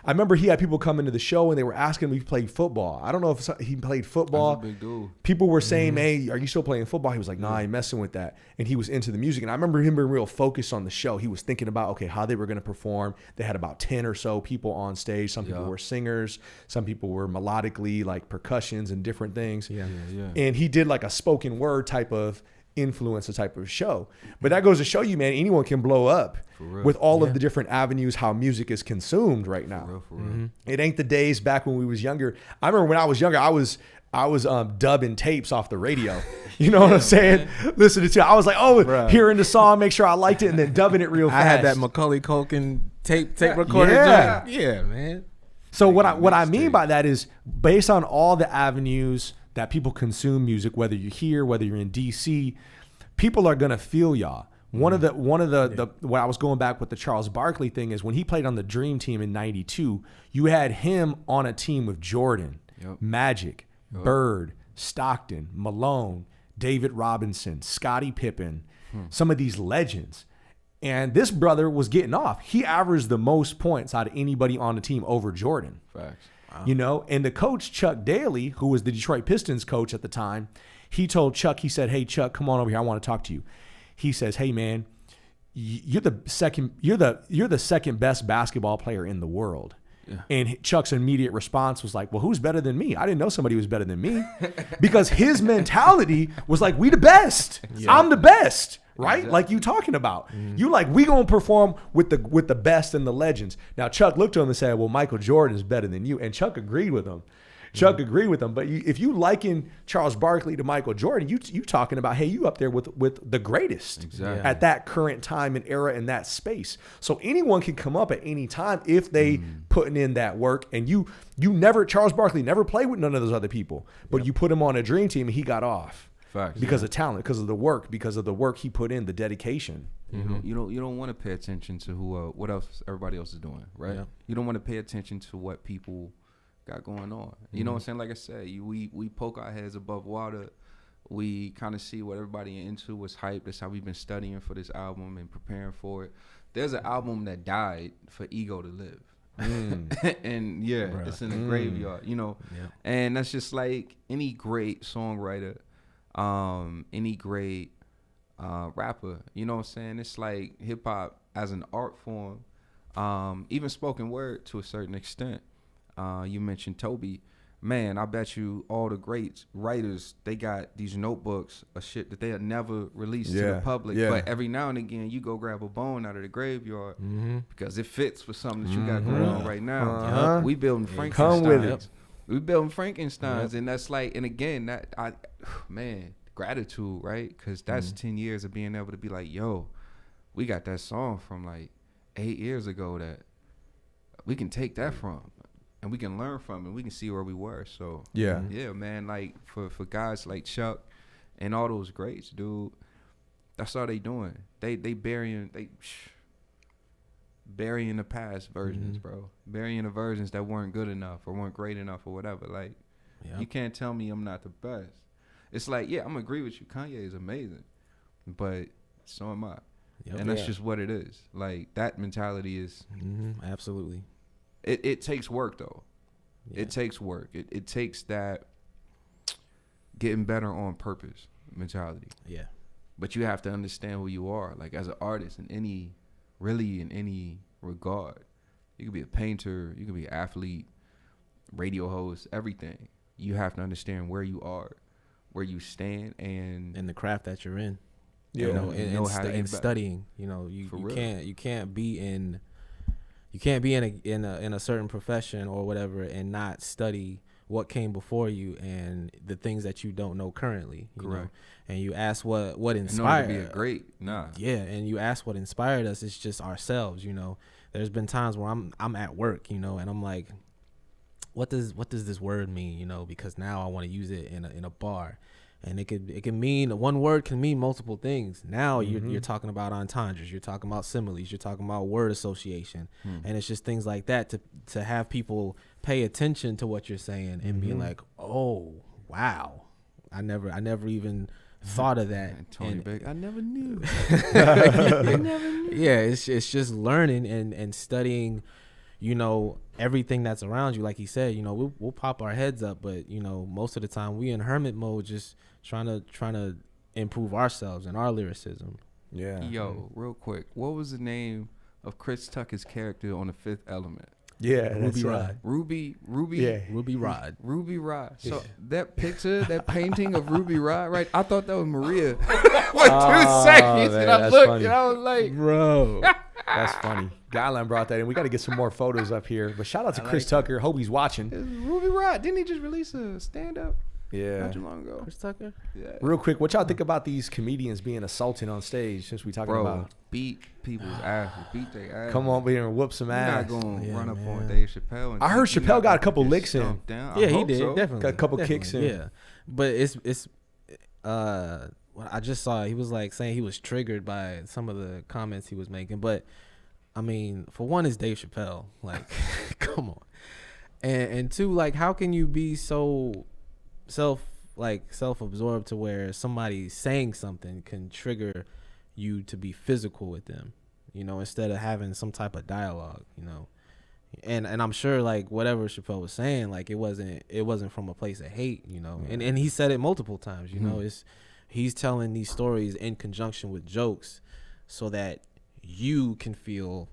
I remember he had people come into the show and they were asking him if he played football. I don't know if he played football. That's a big dude. People were saying, hey, are you still playing football? He was like, nah, I ain't messing with that. And he was into the music. And I remember him being real focused on the show. He was thinking about, okay, how they were going to perform. They had about 10 or so people on stage. Some people were singers. Some people were melodically, like percussions and different things. Yeah. And he did like a spoken word type of influencer type of show. But that goes to show you, man, anyone can blow up with all of the different avenues how music is consumed right now. For real. It ain't the days back when we was younger. I remember when I was younger, I was dubbing tapes off the radio. You know what I'm saying? Listening to, I was like, hearing the song, make sure I liked it, and then dubbing it real fast. I had that Macaulay Culkin tape recorder. Yeah. Yeah, man. So what I mean by that is, based on all the avenues that people consume music, whether you're here, whether you're in DC, people are gonna feel y'all. One of the when I was going back with the Charles Barkley thing is when he played on the Dream Team in '92, you had him on a team with Jordan, Magic, Bird, Stockton, Malone, David Robinson, Scottie Pippen, some of these legends. And this brother was getting off. He averaged the most points out of anybody on the team over Jordan. Facts. Wow. You know, and the coach, Chuck Daly, who was the Detroit Pistons coach at the time, he told Chuck, he said, hey, Chuck, come on over here. I want to talk to you. He says, hey, man, you're the second best basketball player in the world. Yeah. And Chuck's immediate response was like, well, who's better than me? I didn't know somebody was better than me. Because his mentality was like, we the best. Yeah. I'm the best. Right? Exactly. Like you talking about. You like, we gonna perform with the best and the legends. Now Chuck looked to him and said, well, Michael Jordan is better than you. And Chuck agreed with him. Chuck agreed with him. But if you liken Charles Barkley to Michael Jordan, you talking about, hey, you up there with the greatest at that current time and era in that space. So anyone can come up at any time if they putting in that work. And you never, Charles Barkley never played with none of those other people, but you put him on a dream team and he got off. Facts. Because of talent, because of the work he put in, the dedication. You don't want to pay attention to what else everybody else is doing, right? Yeah. You don't want to pay attention to what people got going on. You know what I'm saying? Like I said, we poke our heads above water. We kind of see what everybody into, what's hype. That's how we've been studying for this album and preparing for it. There's an album that died for Ego to live. And it's in the graveyard, and that's just like any great songwriter, any great rapper, you know what I'm saying? It's like hip hop as an art form, even spoken word to a certain extent. You mentioned Toby. Man, I bet you all the great writers, they got these notebooks of shit that they had never released to the public. But every now and again, you go grab a bone out of the graveyard because it fits for something that you got going on right now. We building Frankensteins. Come with it. We building Frankensteins, and that's like, and again, gratitude, right? Because that's 10 years of being able to be like, yo, we got that song from like 8 years ago that we can take that from. And we can learn from it. We can see where we were. So yeah, man. Like for guys like Chuck and all those greats, dude, that's all they doing. They burying the past versions, bro. Burying the versions that weren't good enough or weren't great enough or whatever. Like you can't tell me I'm not the best. It's like, I'm gonna agree with you. Kanye is amazing, but so am I. And that's just what it is. Like that mentality is absolutely. It takes work though. It takes work. It takes that getting better on purpose mentality. Yeah. But you have to understand who you are. Like as an artist in any regard. You could be a painter, you could be an athlete, radio host, everything. You have to understand where you are, where you stand, and the craft that you're in. Yeah. And studying. You can't be in a certain profession or whatever and not study what came before you and the things that you don't know currently. Correct. And you ask what inspired. In order to be a great, and you ask what inspired us. It's just ourselves. There's been times where I'm at work, and I'm like, what does this word mean? Because now I want to use it in a bar. And it can mean, one word can mean multiple things. Now you're talking about entendres, you're talking about similes, you're talking about word association, and it's just things like that to have people pay attention to what you're saying and being like, oh wow, I never even thought of that. Tony Beck, I never knew. Yeah, it's just learning and studying. Everything that's around you, like he said, we'll pop our heads up, but most of the time we in hermit mode, just trying to improve ourselves and our lyricism. Yeah. Yo, real quick, what was the name of Chris Tucker's character on The Fifth Element? Yeah, Ruby Rod. Ruby. Yeah. Ruby Rod. Ruby Rod. So that picture, that painting of Ruby Rod, right? I thought that was Maria for 2 seconds, man, and I looked funny. And I was like, bro. That's funny. Dylan brought that in. We got to get some more photos up here. But shout out to Chris Tucker. Hope he's watching. Ruby Rod. Didn't he just release a stand-up? Yeah. Not too long ago. Chris Tucker? Yeah. Real quick, what y'all think about these comedians being assaulted on stage since we talking about? Beat people's asses. Beat their ass. Come on, be here and whoop some ass. You're not going to run up on Dave Chappelle. And I heard Chappelle got a couple licks in. Down. Yeah, he did. So. Definitely. Got a couple kicks in. Yeah. But it's I just saw he was like saying he was triggered by some of the comments he was making. But I mean, for one, it's Dave Chappelle. Like, come on. And two, like, how can you be so self-absorbed to where somebody saying something can trigger you to be physical with them, instead of having some type of dialogue, and I'm sure like whatever Chappelle was saying, like it wasn't from a place of hate, and he said it multiple times, he's telling these stories in conjunction with jokes so that you can feel,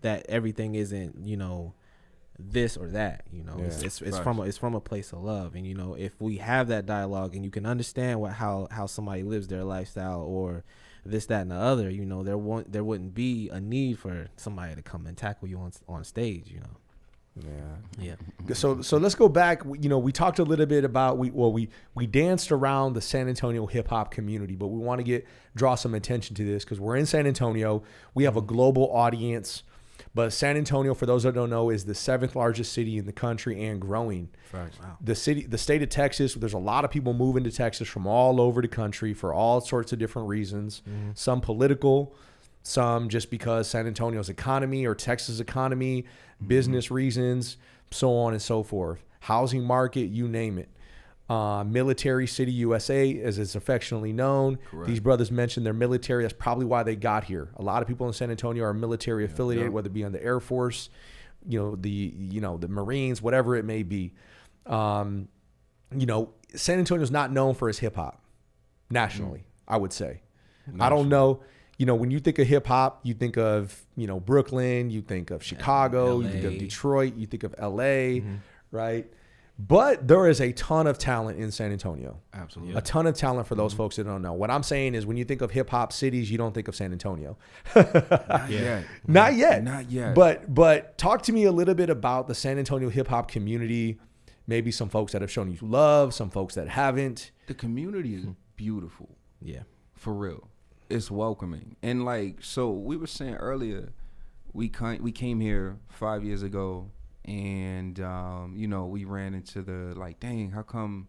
that everything isn't, this or that, it's from a place of love. And if we have that dialogue and you can understand how somebody lives their lifestyle or this, that, and the other, there wouldn't be a need for somebody to come and tackle you on stage. Yeah. So let's go back. We talked a little bit about we danced around the San Antonio hip hop community, but we want to draw some attention to this because we're in San Antonio. We have a global audience, but San Antonio, for those that don't know, is the 7th largest city in the country and growing. Facts. Wow. The state of Texas. There's a lot of people moving to Texas from all over the country for all sorts of different reasons. Some political, some just because San Antonio's economy or Texas economy, business reasons, so on and so forth. Housing market, you name it. Military City, USA, as it's affectionately known. Correct. These brothers mentioned their military. That's probably why they got here. A lot of people in San Antonio are military affiliated, whether it be on the Air Force, the Marines, whatever it may be. San Antonio's not known for its hip hop nationally, I would say. I don't know. When you think of hip hop, you think of, Brooklyn, you think of Chicago, LA. you think of Detroit, you think of LA, right? But there is a ton of talent in San Antonio. Absolutely. A ton of talent for those folks that don't know. What I'm saying is when you think of hip hop cities, you don't think of San Antonio. Not yet. Not yet. Not yet. But talk to me a little bit about the San Antonio hip hop community. Maybe some folks that have shown you love, some folks that haven't. The community is beautiful. Yeah. For real. It's welcoming. And so we were saying earlier, we came here 5 years ago and, we ran into the dang, how come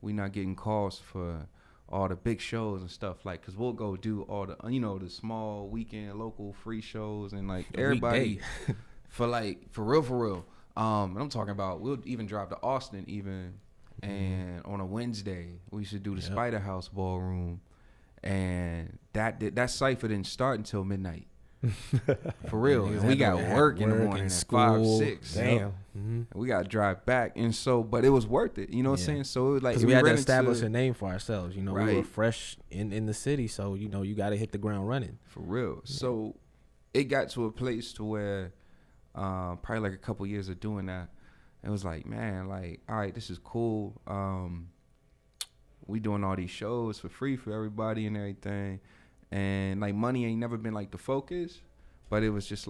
we not getting calls for all the big shows and stuff? Cause we'll go do all the, the small weekend local free shows and everybody for real. And I'm talking about, we'll even drive to Austin and on a Wednesday, we should do the Spider House Ballroom. And that cypher didn't start until midnight. For real. And we got work in the morning at 5, 6. Damn. And we got to drive back. And so, but it was worth it. You know what I'm saying? So it was Because we had to establish a name for ourselves. Right. We were fresh in the city. So, you got to hit the ground running. For real. Yeah. So it got to a place to where probably a couple years of doing that, it was man, all right, this is cool. We doing all these shows for free for everybody and everything. And money ain't never been the focus, but it was just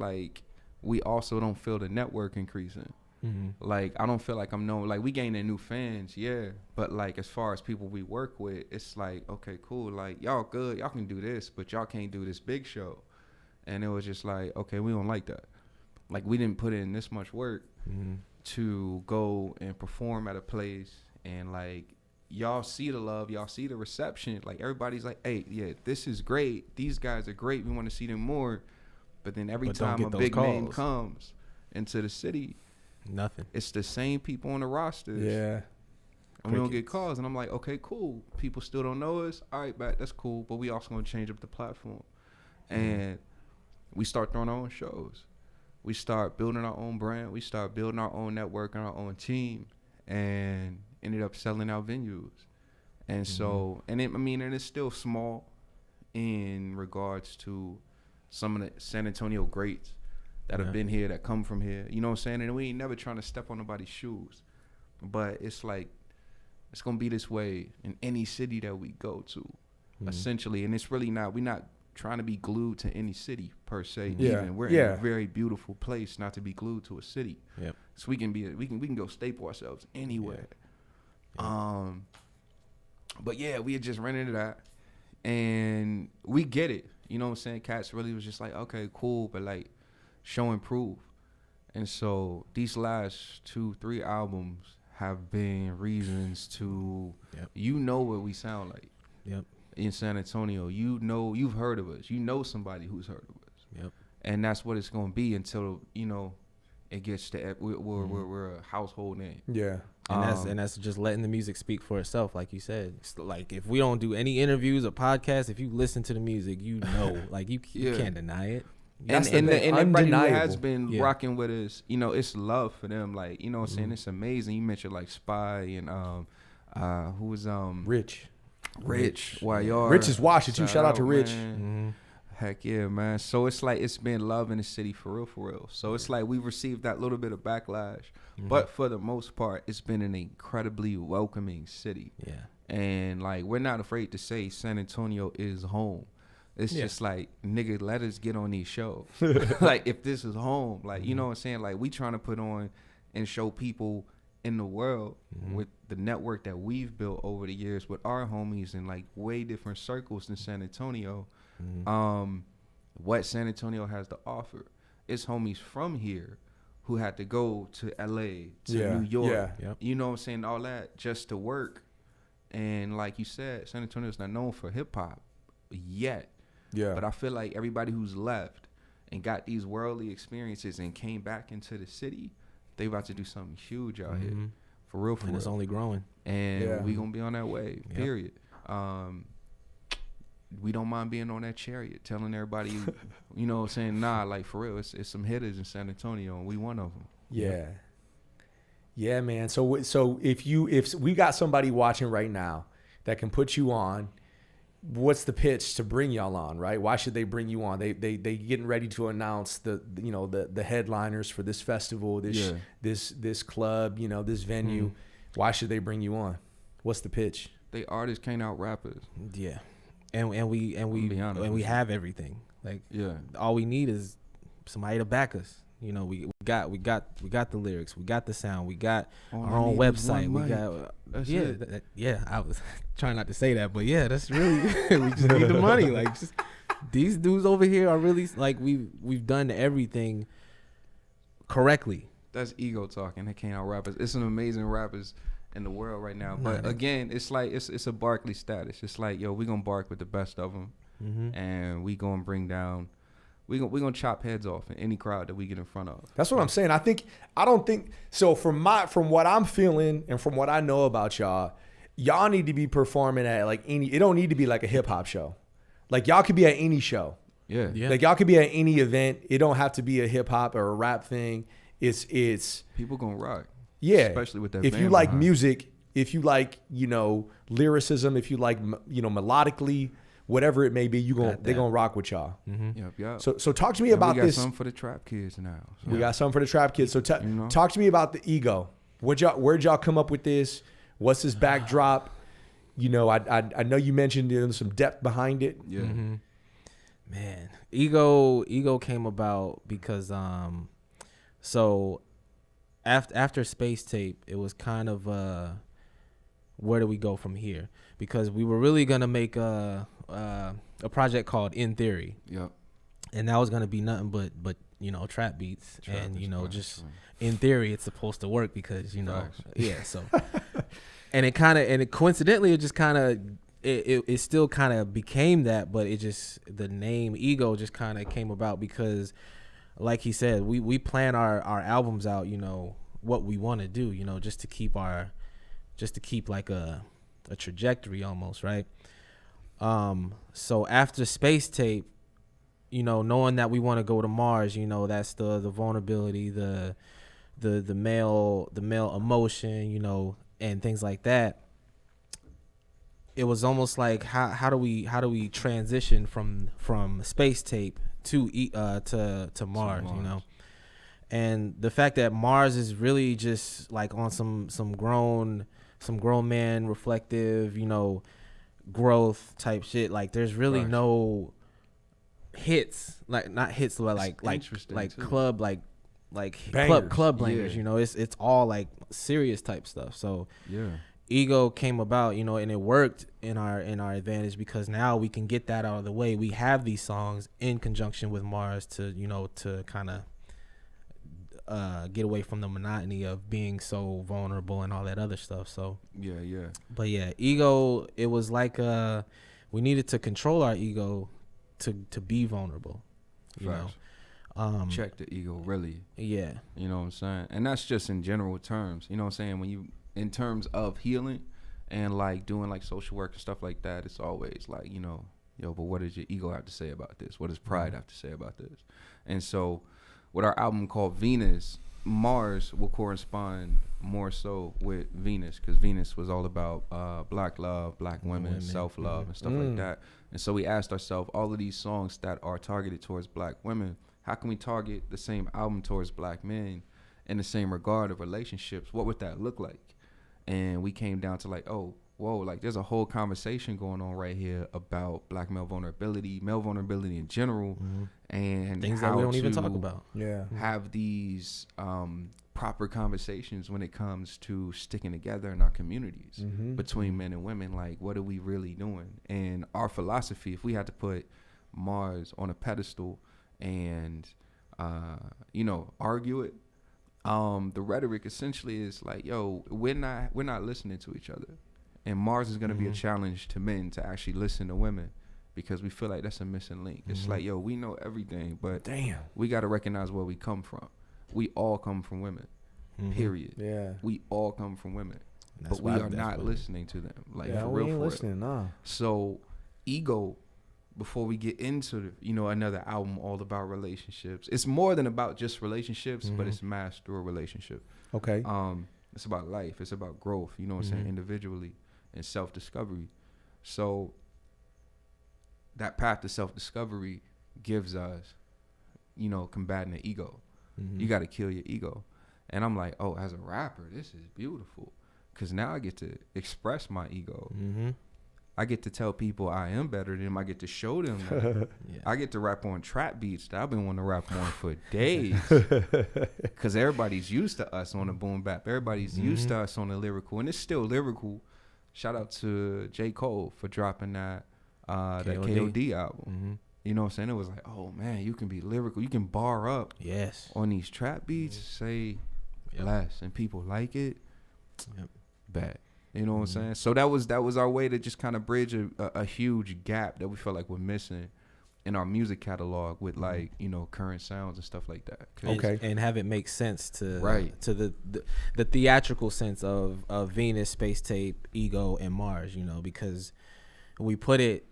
we also don't feel the network increasing. Mm-hmm. I don't feel I'm known. We gaining new fans, yeah. But as far as people we work with, it's okay, cool. Y'all good, y'all can do this, but y'all can't do this big show. And it was just okay, we don't like that. We didn't put in this much work to go and perform at a place and y'all see the love, y'all see the reception. Everybody's hey, yeah, this is great. These guys are great. We want to see them more. But then every time a big name comes into the city, nothing. It's the same people on the rosters. Yeah. And we don't get calls. And I'm okay, cool. People still don't know us. All right, that's cool. But we also going to change up the platform. And we start throwing our own shows. We start building our own brand. We start building our own network and our own team. And ended up selling out venues. And so, and it's still small in regards to some of the San Antonio greats that have been here, that come from here. You know what I'm saying? And we ain't never trying to step on nobody's shoes. But it's it's going to be this way in any city that we go to, essentially. And it's really not, we're not trying to be glued to any city per se. Yeah. Even. We're in a very beautiful place not to be glued to a city. Yep. So we can go staple ourselves anywhere. Yeah. But yeah, we had just ran into that and we get it. You know what I'm saying? Cats really was just okay, cool, but show and prove. And so these last 2-3 albums have been reasons to, what we sound like. Yep. In San Antonio, you've heard of us. You know somebody who's heard of us. Yep. And that's what it's going to be until, it gets to, we're a household name. Yeah. And that's just letting the music speak for itself, like you said. It's if we don't do any interviews or podcasts, if you listen to the music, you can't deny it. And everybody who has been rocking with us, it's love for them. You know what I'm saying? It's amazing. You mentioned Spy and who was Rich. YR. Rich is watching too. Shout out to Rich. Heck yeah, man. So it's it's been love in the city for real. So it's we've received that little bit of backlash, but for the most part, it's been an incredibly welcoming city. Yeah. And we're not afraid to say San Antonio is home. It's Yeah. just like, nigga, let us get on these shows. Like, if this is home, like, you know what I'm saying? Like, we trying to put on and show people in the world with the network that we've built over the years with our homies in like way different circles than San Antonio. What San Antonio has to offer. It's homies from here who had to go to LA, to New York, you know what I'm saying, all that just to work. And like you said, San Antonio's not known for hip hop yet. Yeah. But I feel like everybody who's left and got these worldly experiences and came back into the city, they about to do something huge out here. For real, for And real. it's only growing. And we gonna be on that wave, period. We don't mind being on that chariot, telling everybody, you know what I'm saying, nah, like for real, it's some hitters in San Antonio and we one of them. Yeah. Yeah, man. So if we got somebody watching right now that can put you on, what's the pitch to bring y'all on, right? Why should they bring you on? They getting ready to announce the headliners for this festival, this club, this venue. Why should they bring you on? What's the pitch? They artists can't out rappers. Yeah. And we have everything. Like all we need is somebody to back us. We got the lyrics, we got the sound, we got our own website, we got I was trying not to say that, but yeah, that's really we just need the money. Like, just these dudes over here are really like we've done everything correctly. That's ego talking. They can't out rappers. It's some amazing rappers in the world right now, but again, it's like it's a Barkley status. It's like, yo, we gonna bark with the best of them, and we gonna bring down. We gonna chop heads off in any crowd that we get in front of. That's what I'm saying. I don't think so. From what I'm feeling and from what I know about y'all need to be performing at like any. It don't need to be like a hip hop show. Like, y'all could be at any show. Yeah. Like, y'all could be at any event. It don't have to be a hip hop or a rap thing. It's people gonna rock. Yeah. Especially with that. If you like music, if you like lyricism, if you like melodically. Whatever it may be, they're gonna rock with y'all. Yep. So talk to me about this. We got something for the trap kids now. So. We got something for the trap kids. So talk to me about the ego. Where'd y'all come up with this? What's this backdrop? I know you mentioned there's some depth behind it. Yeah. Man, ego came about because so after Space Tape, it was kind of where do we go from here? Because we were really gonna make a project called In Theory. Yep. And that was gonna be nothing but trap beats. Just in theory it's supposed to work because so and it coincidentally it just kind of it still kind of became that, but it just the name Ego just kind of came about because, like he said, we plan our albums out, what we want to do, just to keep like a trajectory almost, right? So after Space Tape, knowing that we want to go to Mars, that's the vulnerability, the male emotion, and things like that. It was almost like how do we transition from Space Tape to Mars, And the fact that Mars is really just like on some grown man reflective, growth type shit. Like, there's really no hits, like not hits, but like club club bangers. It's all like serious type stuff. So Ego came about, and it worked in our advantage because now we can get that out of the way. We have these songs in conjunction with Mars to kind of get away from the monotony of being so vulnerable and all that other stuff. So but Ego, it was like we needed to control our ego to be vulnerable, check the ego, really. You know what I'm saying? And that's just in general terms, you know what I'm saying? When you in terms of healing and like doing like social work and stuff like that, it's always like, but what does your ego have to say about this? What does pride have to say about this? And so with our album called Venus, Mars will correspond more so with Venus, because Venus was all about black love, black women, self-love, and stuff like that. And so we asked ourselves, all of these songs that are targeted towards black women, how can we target the same album towards black men in the same regard of relationships? What would that look like? And we came down to like, whoa, like there's a whole conversation going on right here about black male vulnerability in general, and things that we don't even talk about. Yeah. Have these proper conversations when it comes to sticking together in our communities between men and women. Like, what are we really doing? And our philosophy, if we had to put Mars on a pedestal and argue it, the rhetoric essentially is like, yo, we're not listening to each other. And Mars is going to be a challenge to men to actually listen to women, because we feel like that's a missing link. It's like, yo, we know everything, but we got to recognize where we come from. We all come from women, period. Yeah. We all come from women, but we are not listening to them. Like, for we real, ain't for listening, real. nah. So ego, before we get into another album all about relationships, it's more than about just relationships, but it's masked through a relationship. Okay. It's about life. It's about growth, you know what I'm saying, individually, and self-discovery. So that path to self-discovery gives us, combating the ego. You got to kill your ego. And I'm like, oh, as a rapper, this is beautiful, because now I get to express my ego. I get to tell people I am better than them. I get to show them that. I get to rap on trap beats that I've been wanting to rap on for days, because everybody's used to us on the Boom Bap. Everybody's used to us on the lyrical, and it's still lyrical. Shout out to J. Cole for dropping that KOD album. You know what I'm saying? It was like, oh man, you can be lyrical, you can bar up on these trap beats, say less, and people like it. Bet. You know what I'm saying? So that was our way to just kind of bridge a huge gap that we felt like we're missing in our music catalog with current sounds and stuff like that. Okay. And have it make sense to the theatrical sense of Venus, Space Tape, Ego, and Mars, because we put it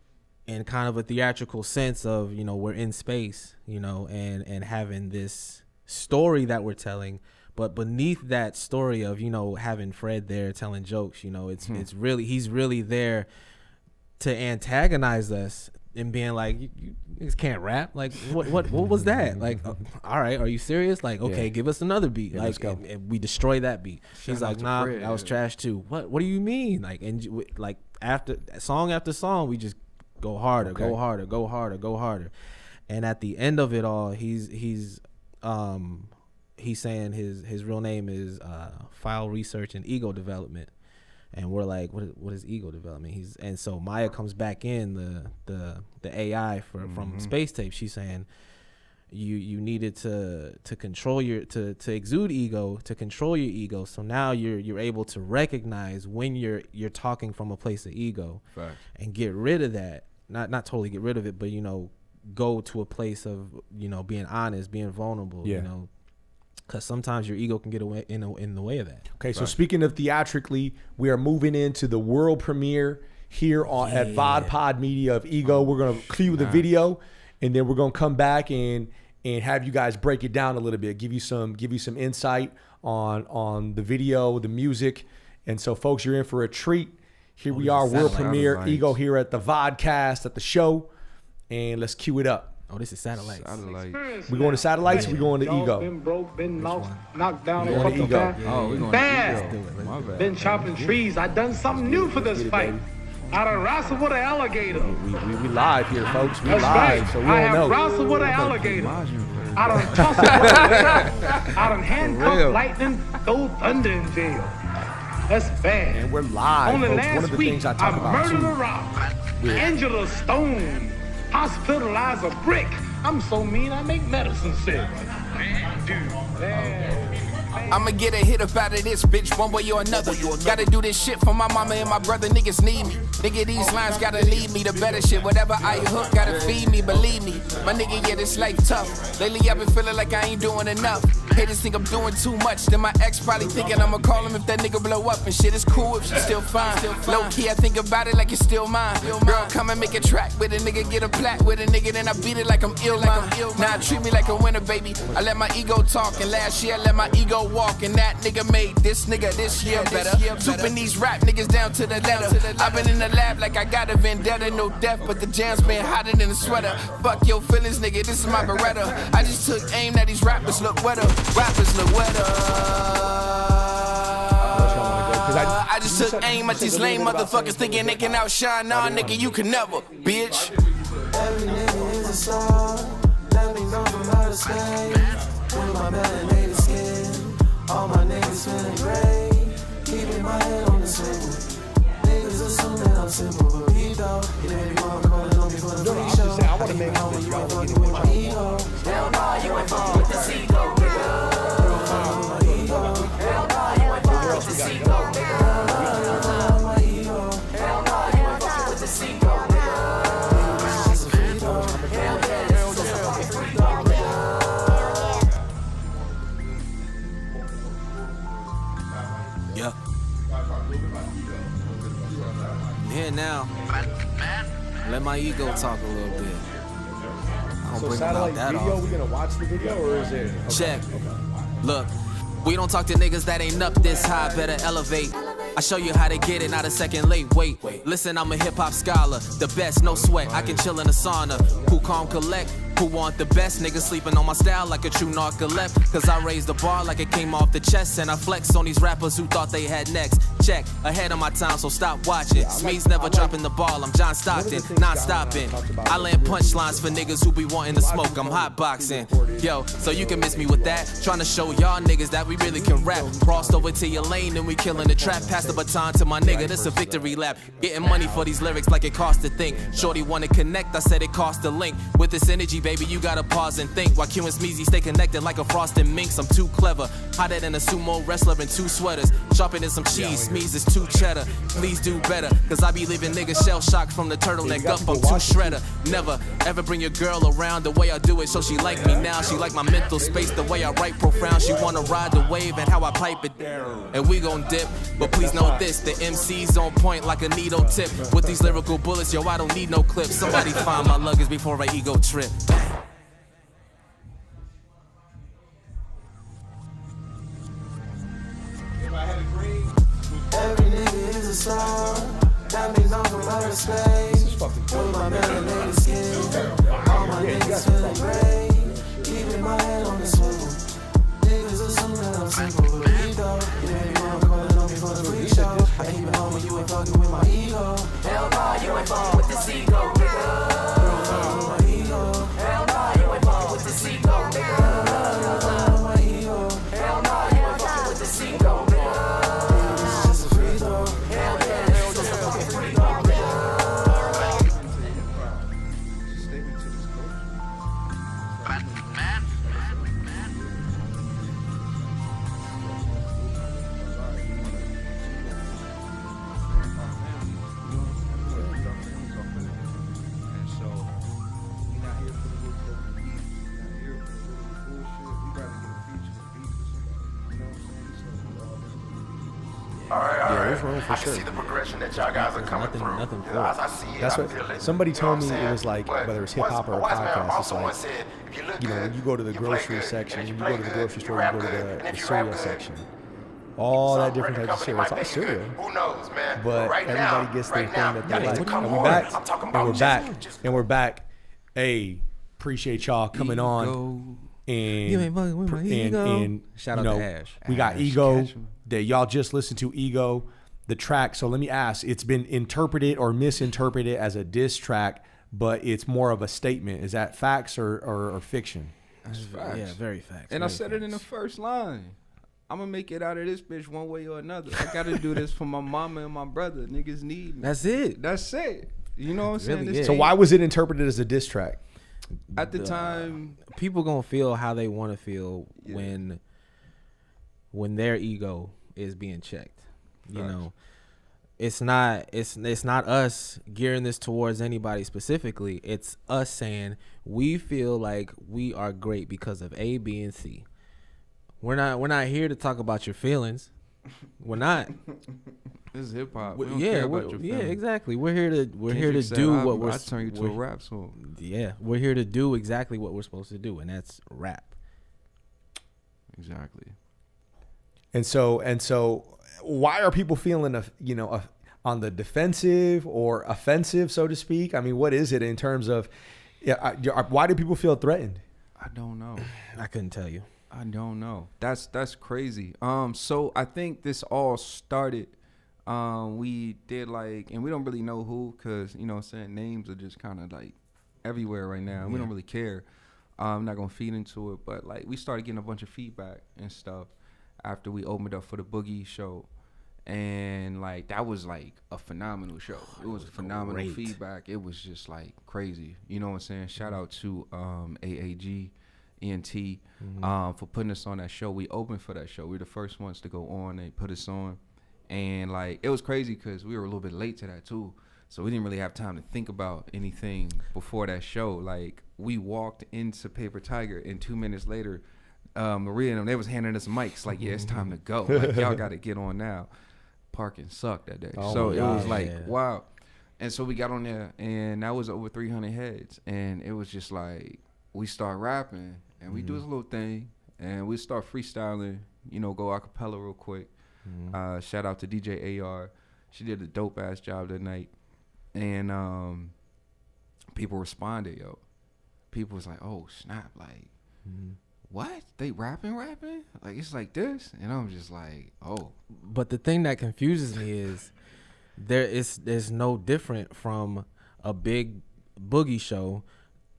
in kind of a theatrical sense of, we're in space, and having this story that we're telling. But beneath that story of, having Fred there telling jokes, it's really, he's really there to antagonize us and being like, you just can't rap. Like, what was that? Like, all right, are you serious? Like, okay, give us another beat. Yeah, like, and we destroy that beat. She's like, nah, Fred, that was trash too. What do you mean? Like, and like after song, we just go harder, go harder, go harder, go harder. And at the end of it all, he's saying his real name is File Research and Ego Development, and we're like, what is ego development? And so Maya comes back in, the AI from Space Tape. She's saying you needed to control to exude ego, to control your ego. So now you're able to recognize when you're talking from a place of ego. Fact. And get rid of that. Not totally get rid of it, but go to a place of being honest, being vulnerable. Because sometimes your ego can get away in the way of that. Okay, so speaking of theatrically, we are moving into the world premiere here at VOD Pod Media of Ego. We're gonna cue the video, and then we're gonna come back and have you guys break it down a little bit, give you some insight on the video, the music. And so, folks, you're in for a treat. Here we are, world premiere Ego here at the Vodcast at the show, and let's cue it up. Oh, this is Satellites. We going to Satellites? We going to Ego? Been broke, been knocked down we a going to couple Ego. times. Oh, we going Bad. to Ego. My bad. Been chopping trees. I done something new for this fight. I done wrestled with an alligator. We live here, folks. We That's live, right. so we I don't know. have wrestled with an alligator. I done tussled with a bear. I done handcuffed lightning, throw thunder in jail. That's bad. And we're live, Only folks. last One of the week, things I talk about murdered too. a rock, injured a stone, hospitalized a brick. I'm so mean, I make medicine sick. Man. I'ma get a hit up out of this bitch one way or another. Gotta do this shit for my mama and my brother, niggas need me. Nigga, these lines gotta lead me to better shit. Whatever I hook, gotta feed me, believe me. My nigga, yeah, this life tough. Lately I've been feeling like I ain't doing enough. Haters think I'm doing too much. Then my ex probably thinking I'ma call him if that nigga blow up. And shit is cool if she still fine. Low key, I think about it like it's still mine. Girl, come and make a track with a nigga, get a plat with a nigga, then I beat it like I'm ill. Now treat me like a winner, baby. I let my ego talk, and last year I let my ego walk, and that nigga made this nigga this year better. Swooping these rap niggas down to the letter. I've been in the lab like I got a vendetta, no death, but the jam's been hotter than a sweater. Fuck your feelings, nigga, this is my Beretta. I just took aim at these rappers, look wetter. Rappers look wetter. Because I just took aim at these lame motherfuckers thinking they can outshine. Nah, nigga, you can never, bitch. Every nigga is a star. Let me know from outer space. With my melanated skin, all my niggas feeling great. Keeping my head on the swivel. Niggas assume that I'm simple, but he though. You know you wanna call it on me for the freak show. I wanna make home when you ain't fucking with my ego. Hell nah, you ain't fucking with this ego, nigga. Hell nah, you ain't fucking with this ego, nigga. Hell nah, you ain't fucking with this ego, nigga. It's just a free throw. Hell yeah, this is just a fucking free throw, nigga. Yeah. Here now. Let my ego talk a little bit. I don't So bring satellite about that video, off. we gonna watch the video or is it? Okay. Check. Look, we don't talk to niggas that ain't up this high, better elevate. I show you how to get it, not a second late. Wait, listen, I'm a hip hop scholar, the best, no sweat. I can chill in the sauna. Who calm, collect? Who want the best? Niggas sleeping on my style like a true narcolep. Cause I raised the bar like it came off the chest. And I flex on these rappers who thought they had next. Check, ahead of my time, so stop watching. Smeazy never dropping the ball, I'm John Stockton, non-stopping. I land punchlines for niggas who be wanting to smoke, I'm hotboxing. Yo, so you can miss me with that. Trying to show y'all niggas that we really can rap. Crossed over to your lane and we killing the trap. Pass the baton to my nigga, this a victory lap. Getting money for these lyrics like it costs to think. Shorty wanna connect, I said it cost a link. With this energy, baby, you gotta pause and think. While Q and Smeazy stay connected like a frosted minx. I'm too clever, hotter than a sumo wrestler in 2 sweaters. Sharper than some cheese, Smeazy is 2 cheddar. Please do better, cause I be leaving niggas shell shocked from the turtleneck up. I'm too shredder. Never ever bring your girl around the way I do it, so she like me now. She like my mental space, the way I write profound. She wanna ride the wave and how I pipe it down. And we gon' dip, but please know this, the MC's on point like a needle tip. With these lyrical bullets, yo, I don't need no clips. Somebody find my luggage before my ego trip. Every nigga is a star. That means I'm from outer space. With my melanated skin, all my niggas feeling great. Keeping my head on the swivel. Niggas assume that I'm simple, but he though. You know you wanna call it on me for the freak show. I keep it home when you ain't fucking with my ego. Hell nah, you ain't fucking with this ego, nigga. Hell nah, you ain't fucking with this ego, nigga. Hell nah, you ain't fucking with this ego, nigga. It's just a free throw. Hell yeah, it's just a fucking free throw, nigga. All right. There's room for I sure. can see the progression that y'all guys are coming through. nothing for As it. I see it, That's I what feel it. somebody You know told what me. I'm It was saying? like But whether it's hip hop or a wise man podcast, it's also like once said, if you look you know good, when you go to the you play grocery good. section, And if when you you go to play the good, grocery store, you rap go to good. And the if you cereal rap good, section. All that some different record types of company cereal. It's might all make you cereal. good. Who knows, man? But right everybody now, gets their right thing now, that y'all they need like. to come And we're on. back. I'm talking And about we're just- back. just- And we're back. Hey, appreciate y'all coming on. And You ain't fucking with my ego. and Shout you out to know, Ash. we got Ash Ego Ketchum. that y'all just listened to. Ego, the track. So let me ask: it's been interpreted or misinterpreted as a diss track, but it's more of a statement. Is that facts or fiction? Facts. Yeah, very facts. And I very said it in the facts. first line. I'm gonna make it out of this bitch one way or another. I gotta do this for my mama and my brother. Niggas need me. That's it. That's it. You know what I'm saying? Really This is. So ain't- why was it interpreted as a diss track? at the time, People gonna feel how they want to feel Yeah. when their ego is being checked. You Facts. know, it's not us gearing this towards anybody specifically. It's us saying we feel like we are great because of A, B, and C. We're not here to talk about your feelings. We're not. this is hip hop. Yeah, exactly. We're here to do what we're. I turn you to a we're- rap song. Yeah, we're here to do exactly what we're supposed to do, and that's rap. Exactly. And so, why are people feeling on the defensive or offensive, so to speak? I mean, what is it in terms of? Why do people feel threatened? I don't know. I couldn't tell you. I don't know. That's crazy. So I think this all started We did like, and we don't really know who, cause you know what I'm saying, names are just kind of like everywhere right now. We don't really care. I'm not gonna feed into it, but like we started getting a bunch of feedback and stuff after we opened up for the Boogie show, and like that was like a phenomenal show. It was phenomenal feedback. It was just like crazy. You know what I'm saying? Shout out to AAG. ENT for putting us on that show. We opened for that show. We were the first ones to go on. They put us on, and like it was crazy because we were a little bit late to that too, so we didn't really have time to think about anything before that show. Like we walked into Paper Tiger, and 2 minutes later, Maria and them, they was handing us mics like, yeah, it's time to go. Like y'all got to get on now. Parking sucked that day, so it was like wow. And so we got on there, and that was over 300 heads, and it was just like we start rapping. And we do this little thing, and we start freestyling, you know, go a cappella real quick. Shout out to DJ AR. She did a dope-ass job that night. And people responded, yo. People was like, oh, snap, like, what? They rapping? Like, it's like this? And I'm just like, oh. But the thing that confuses me is there's no different from a big Boogie show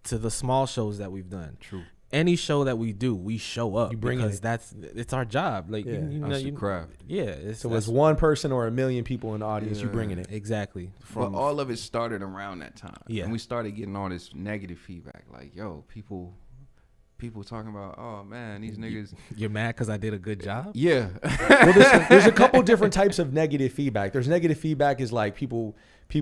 to the small shows that we've done. True. Any show that we do, we show up because it. it's our job. Like you know, that's the craft. Yeah. So it's one person or a million people in the audience. You bringing it exactly. But all of it started around that time. Yeah. And we started getting all this negative feedback. Like, yo, people talking about, oh man, these niggas. You're mad because I did a good job? Yeah. Well, there's a couple different types of negative feedback. There's negative feedback is like people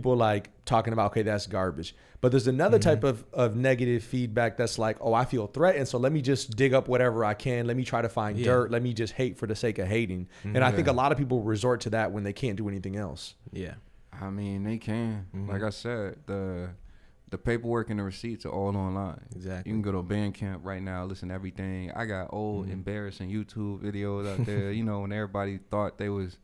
like talking about, okay, that's garbage. But there's another type of negative feedback that's like, oh, I feel threatened, so let me just dig up whatever I can. Let me try to find dirt. Let me just hate for the sake of hating. And I think a lot of people resort to that when they can't do anything else. Yeah. I mean, they can. Like I said, the paperwork and the receipts are all online. Exactly. You can go to Bandcamp right now, listen to everything. I got old, embarrassing YouTube videos out there, you know, when everybody thought they was,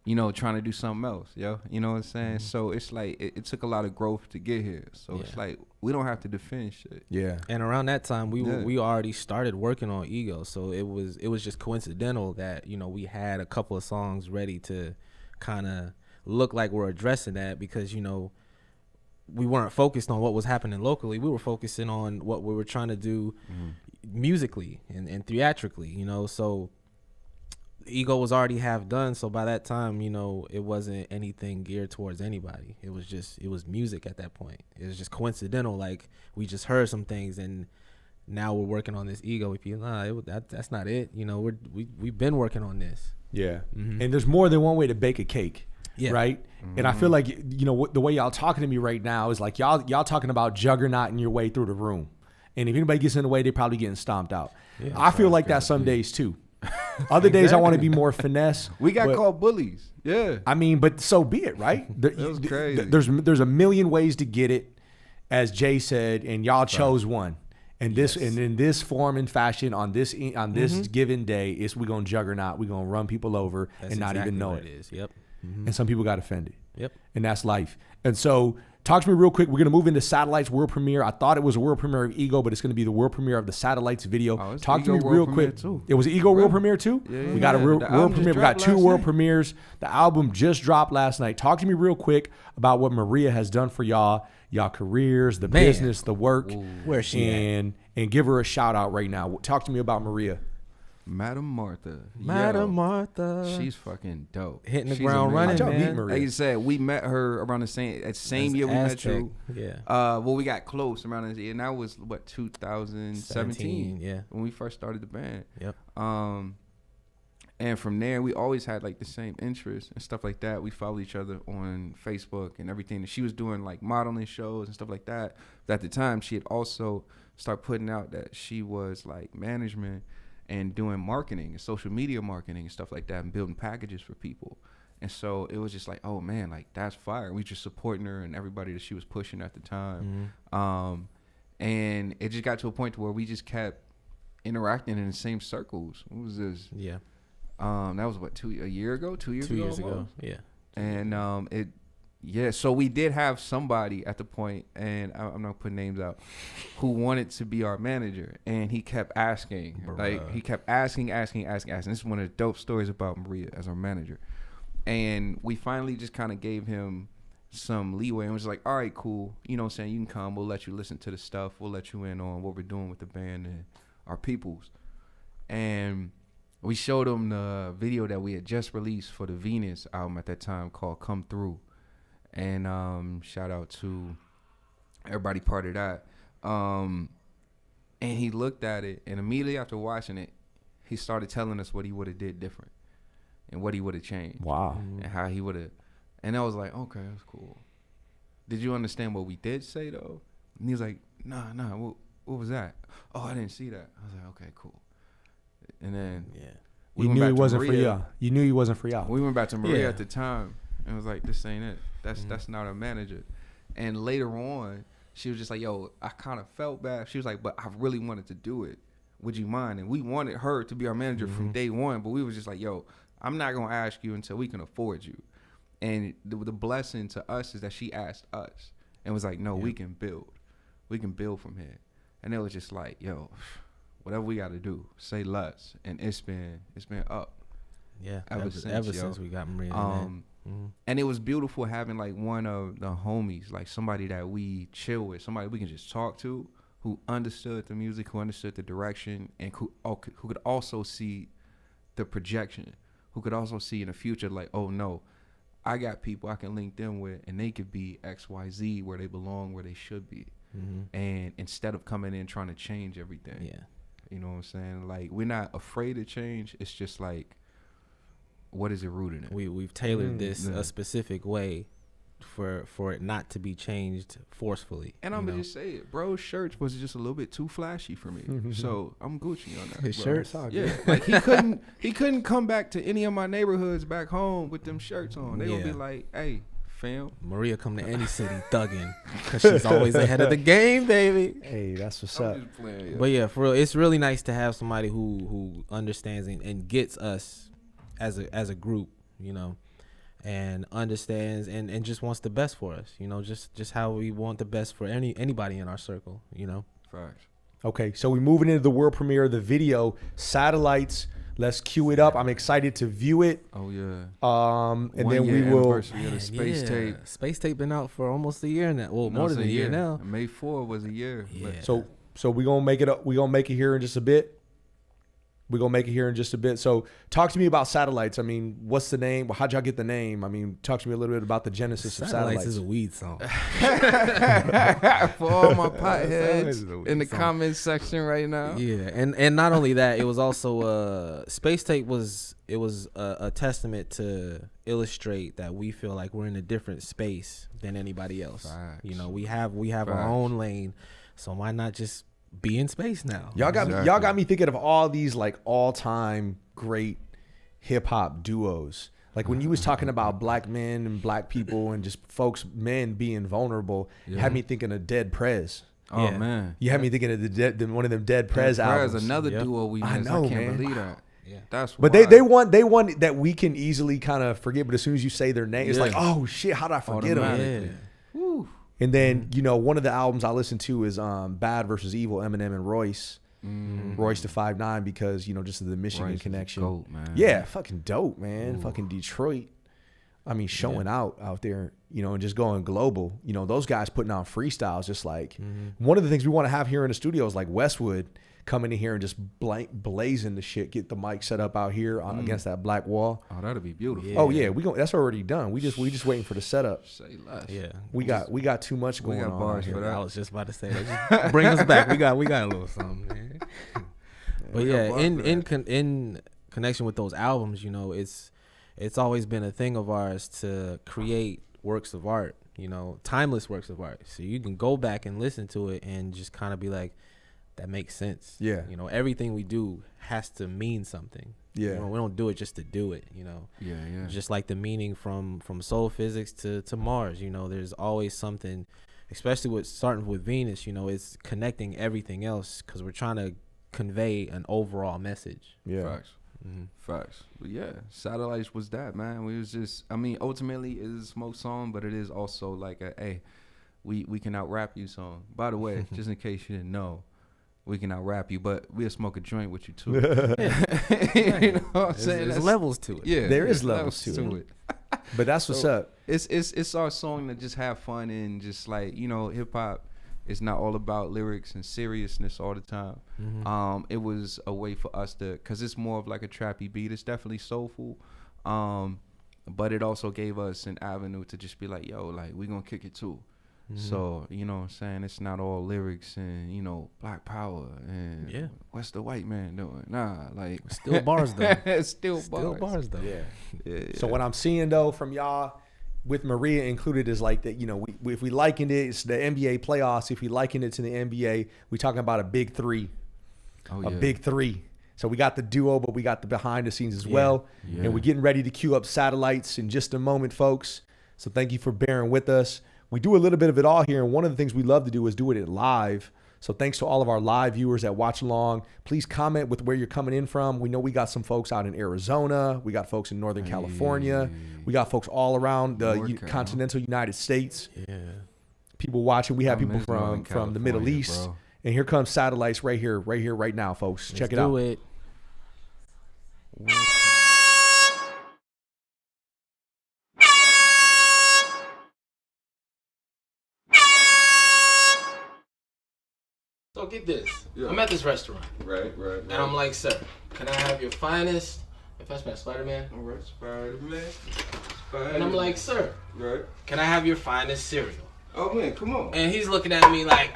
you know, trying to do something else, yo. You know what I'm saying? So it's like, it took a lot of growth to get here. So it's like, we don't have to defend shit. Yeah. And around that time, we already started working on Ego. So it was just coincidental that, you know, we had a couple of songs ready to kind of look like we're addressing that because, you know, we weren't focused on what was happening locally. We were focusing on what we were trying to do musically and theatrically, you know. So Ego was already half done. So by that time, you know, it wasn't anything geared towards anybody. It was music at that point. It was just coincidental. Like we just heard some things and now we're working on this Ego. If you that's not it. You know, we've been working on this. Yeah. And there's more than one way to bake a cake. Yeah. Right. And I feel like, you know, the way y'all talking to me right now is like y'all talking about juggernauting your way through the room. And if anybody gets in the way, they're probably getting stomped out. Yeah, I feel like that some days too. Other days I want to be more finesse. We got called bullies. Yeah. I mean, but so be it, right? That was crazy. There's a million ways to get it, as Jay said, and y'all chose one. And this and in this form and fashion on this given day is we gonna juggernaut, we gonna run people over and not even know it. Is. Yep. And some people got offended. Yep. And that's life. And so talk to me real quick. We're going to move into Satellite's world premiere. I thought it was a world premiere of Ego, but it's going to be the world premiere of the Satellites video. Talk to me real quick. Too. It was an Ego world premiere too? Yeah, we got a world premiere. We got two world premieres. The album just dropped last night. Talk to me real quick about what Maria has done for y'all careers, the business, the work. Where's she and give her a shout out right now. Talk to me about Maria. Madam Martha. Martha. She's fucking dope. Hitting the ground running, man. Like you said, we met her around the same year we met you. Yeah. Well, we got close around this year, and that was, 2017? Yeah. When we first started the band. Yep. And from there, we always had, like, the same interests and stuff like that. We followed each other on Facebook and everything. And she was doing, like, modeling shows and stuff like that. But at the time, she had also started putting out that she was, like, management and doing marketing and social media marketing and stuff like that and building packages for people. And so it was just like, oh man, like that's fire. We just supporting her and everybody that she was pushing at the time. And it just got to a point to where we just kept interacting in the same circles. What was this? Yeah. That was a year ago? 2 years ago? 2 years ago. Almost? Yeah. And so we did have somebody at the point, and I'm not putting names out, who wanted to be our manager, and he kept asking. Like, he kept asking. This is one of the dope stories about Maria as our manager. And we finally just kind of gave him some leeway and was like, all right, cool. You know what I'm saying? You can come. We'll let you listen to the stuff. We'll let you in on what we're doing with the band and our peoples. And we showed him the video that we had just released for the Venus album at that time called Come Through. And shout out to everybody part of that. And he looked at it, and immediately after watching it, he started telling us what he would have did different and what he would have changed. Wow. And how he would have. And I was like, okay, that's cool. Did you understand what we did say, though? And he was like, nah, what was that? Oh, I didn't see that. I was like, okay, cool. And then You knew he wasn't for y'all. You knew he wasn't for y'all. We went back to Maria at the time and was like, this ain't it. That's not our manager. And later on, she was just like, yo, I kind of felt bad. She was like, but I really wanted to do it. Would you mind? And we wanted her to be our manager from day one, but we was just like, yo, I'm not going to ask you until we can afford you. And the blessing to us is that she asked us and was like, no, we can build. We can build from here. And it was just like, yo, whatever we got to do, say less. And it's been up. Yeah, ever since we got Maria. And it was beautiful having like one of the homies, like somebody that we chill with, somebody we can just talk to, who understood the music, who understood the direction, and who could also see the projection, who could also see in the future, like, oh no, I got people I can link them with, and they could be XYZ where they belong, where they should be. And instead of coming in trying to change everything, you know what I'm saying? Like, we're not afraid to change. It's just like, what is it rooted in? We've tailored this a specific way for it not to be changed forcefully. And I'm gonna just say it, bro's shirts was just a little bit too flashy for me. So I'm Gucci on that. His bro. shirts, like he couldn't come back to any of my neighborhoods back home with them shirts on. They gonna be like, hey, fam. Maria come to any city thugging because she's always ahead of the game, baby. Hey, that's what's I'm up. just playing, But yeah, for real, it's really nice to have somebody who understands and gets us as a group, you know, and understands and just wants the best for us, you know, just how we want the best for anybody in our circle, you know. Facts. Okay, so we're moving into the world premiere of the video, Satellites. Let's cue it up. I'm excited to view it. Oh yeah. And 1 then year we will. anniversary of the Space Tape. Space Tape been out for almost a year now. Well, more than a year now. May 4 was a year. Yeah. So we're gonna make it up. We're gonna make it here in just a bit. So talk to me about Satellites. I mean, what's the name? How'd y'all get the name? I mean, talk to me a little bit about the genesis of Satellites. Is a weed song. For all my potheads in the comments section right now. Yeah, and not only that, it was also Space Tape was a testament to illustrate that we feel like we're in a different space than anybody else. Facts. You know, we have our own lane, so why not just be in space now? Y'all got me thinking of all these like all-time great hip hop duos. Like when you was talking about black men and black people and just men being vulnerable, it had me thinking of Dead Prez. Oh man, you had me thinking of one of them Dead Prez albums. Another duo we missed. I can't believe that. Yeah. That's but they want that we can easily kind of forget. But as soon as you say their name, it's like, oh shit, how did I forget them? Woo. And then you know, one of the albums I listen to is Bad versus Evil, Eminem and Royce. Royce to 5'9" because you know just the Michigan Royce connection. Goat, man. Yeah, fucking dope, man. Ooh. Fucking Detroit. I mean, showing out there, you know, and just going global. You know, those guys putting out freestyles, just like one of the things we want to have here in the studio is like Westwood coming in here and just blazing the shit, get the mic set up out here against that black wall. Oh, that'd be beautiful. Yeah. Oh yeah, that's already done. We just waiting for the setup. Say less. Yeah, we got too much going on. Bars here. for that. I was just about to say that. Just bring us back. We got a little something, man. But yeah, in connection with those albums, you know, it's always been a thing of ours to create works of art, you know, timeless works of art. So you can go back and listen to it and just kind of be like, that makes sense. Yeah. You know, everything we do has to mean something. Yeah. You know, we don't do it just to do it, you know. Yeah. Just like the meaning from soul physics to Mars, you know, there's always something, especially starting with Venus, you know, it's connecting everything else because we're trying to convey an overall message. Yeah. Facts. Facts. But yeah, Satellites was that, man. We was just, I mean, ultimately it is a smoke song, but it is also like a, hey, we can out rap you song. By the way, just in case you didn't know, we can out rap you, but we'll smoke a joint with you too. You know what I'm saying? There's levels to it. Yeah, there is levels to it. But that's what's up. It's our song to just have fun and just like, you know, hip hop is not all about lyrics and seriousness all the time. It was a way for us to, cause it's more of like a trappy beat. It's definitely soulful. But it also gave us an avenue to just be like, yo, like we gonna kick it too. So, you know what I'm saying? It's not all lyrics and, you know, black power and what's the white man doing? Nah, like Still bars though. it's still bars though. Yeah. So what I'm seeing though from y'all, with Maria included, is like that, you know, if we likened it, it's the NBA playoffs. If we likened it to the NBA, we talking about a big three. Big three. So we got the duo, but we got the behind the scenes as well. And we're getting ready to queue up satellites in just a moment, folks. So thank you for bearing with us. We do a little bit of it all here, and one of the things we love to do is do it live. So thanks to all of our live viewers that watch along. Please comment with where you're coming in from. We know we got some folks out in Arizona. We got folks in Northern California. We got folks all around the continental United States. Yeah. People watching. We have people from the Middle East. Bro. And here comes satellites right here, right now, folks. Check it out. Let's do it. So get this. I'm at this restaurant. Right. And I'm like, sir, can I have your finest? If that's my Spider-Man. All right, Spider-Man. And I'm like, sir, can I have your finest cereal? Oh man, come on. And he's looking at me like,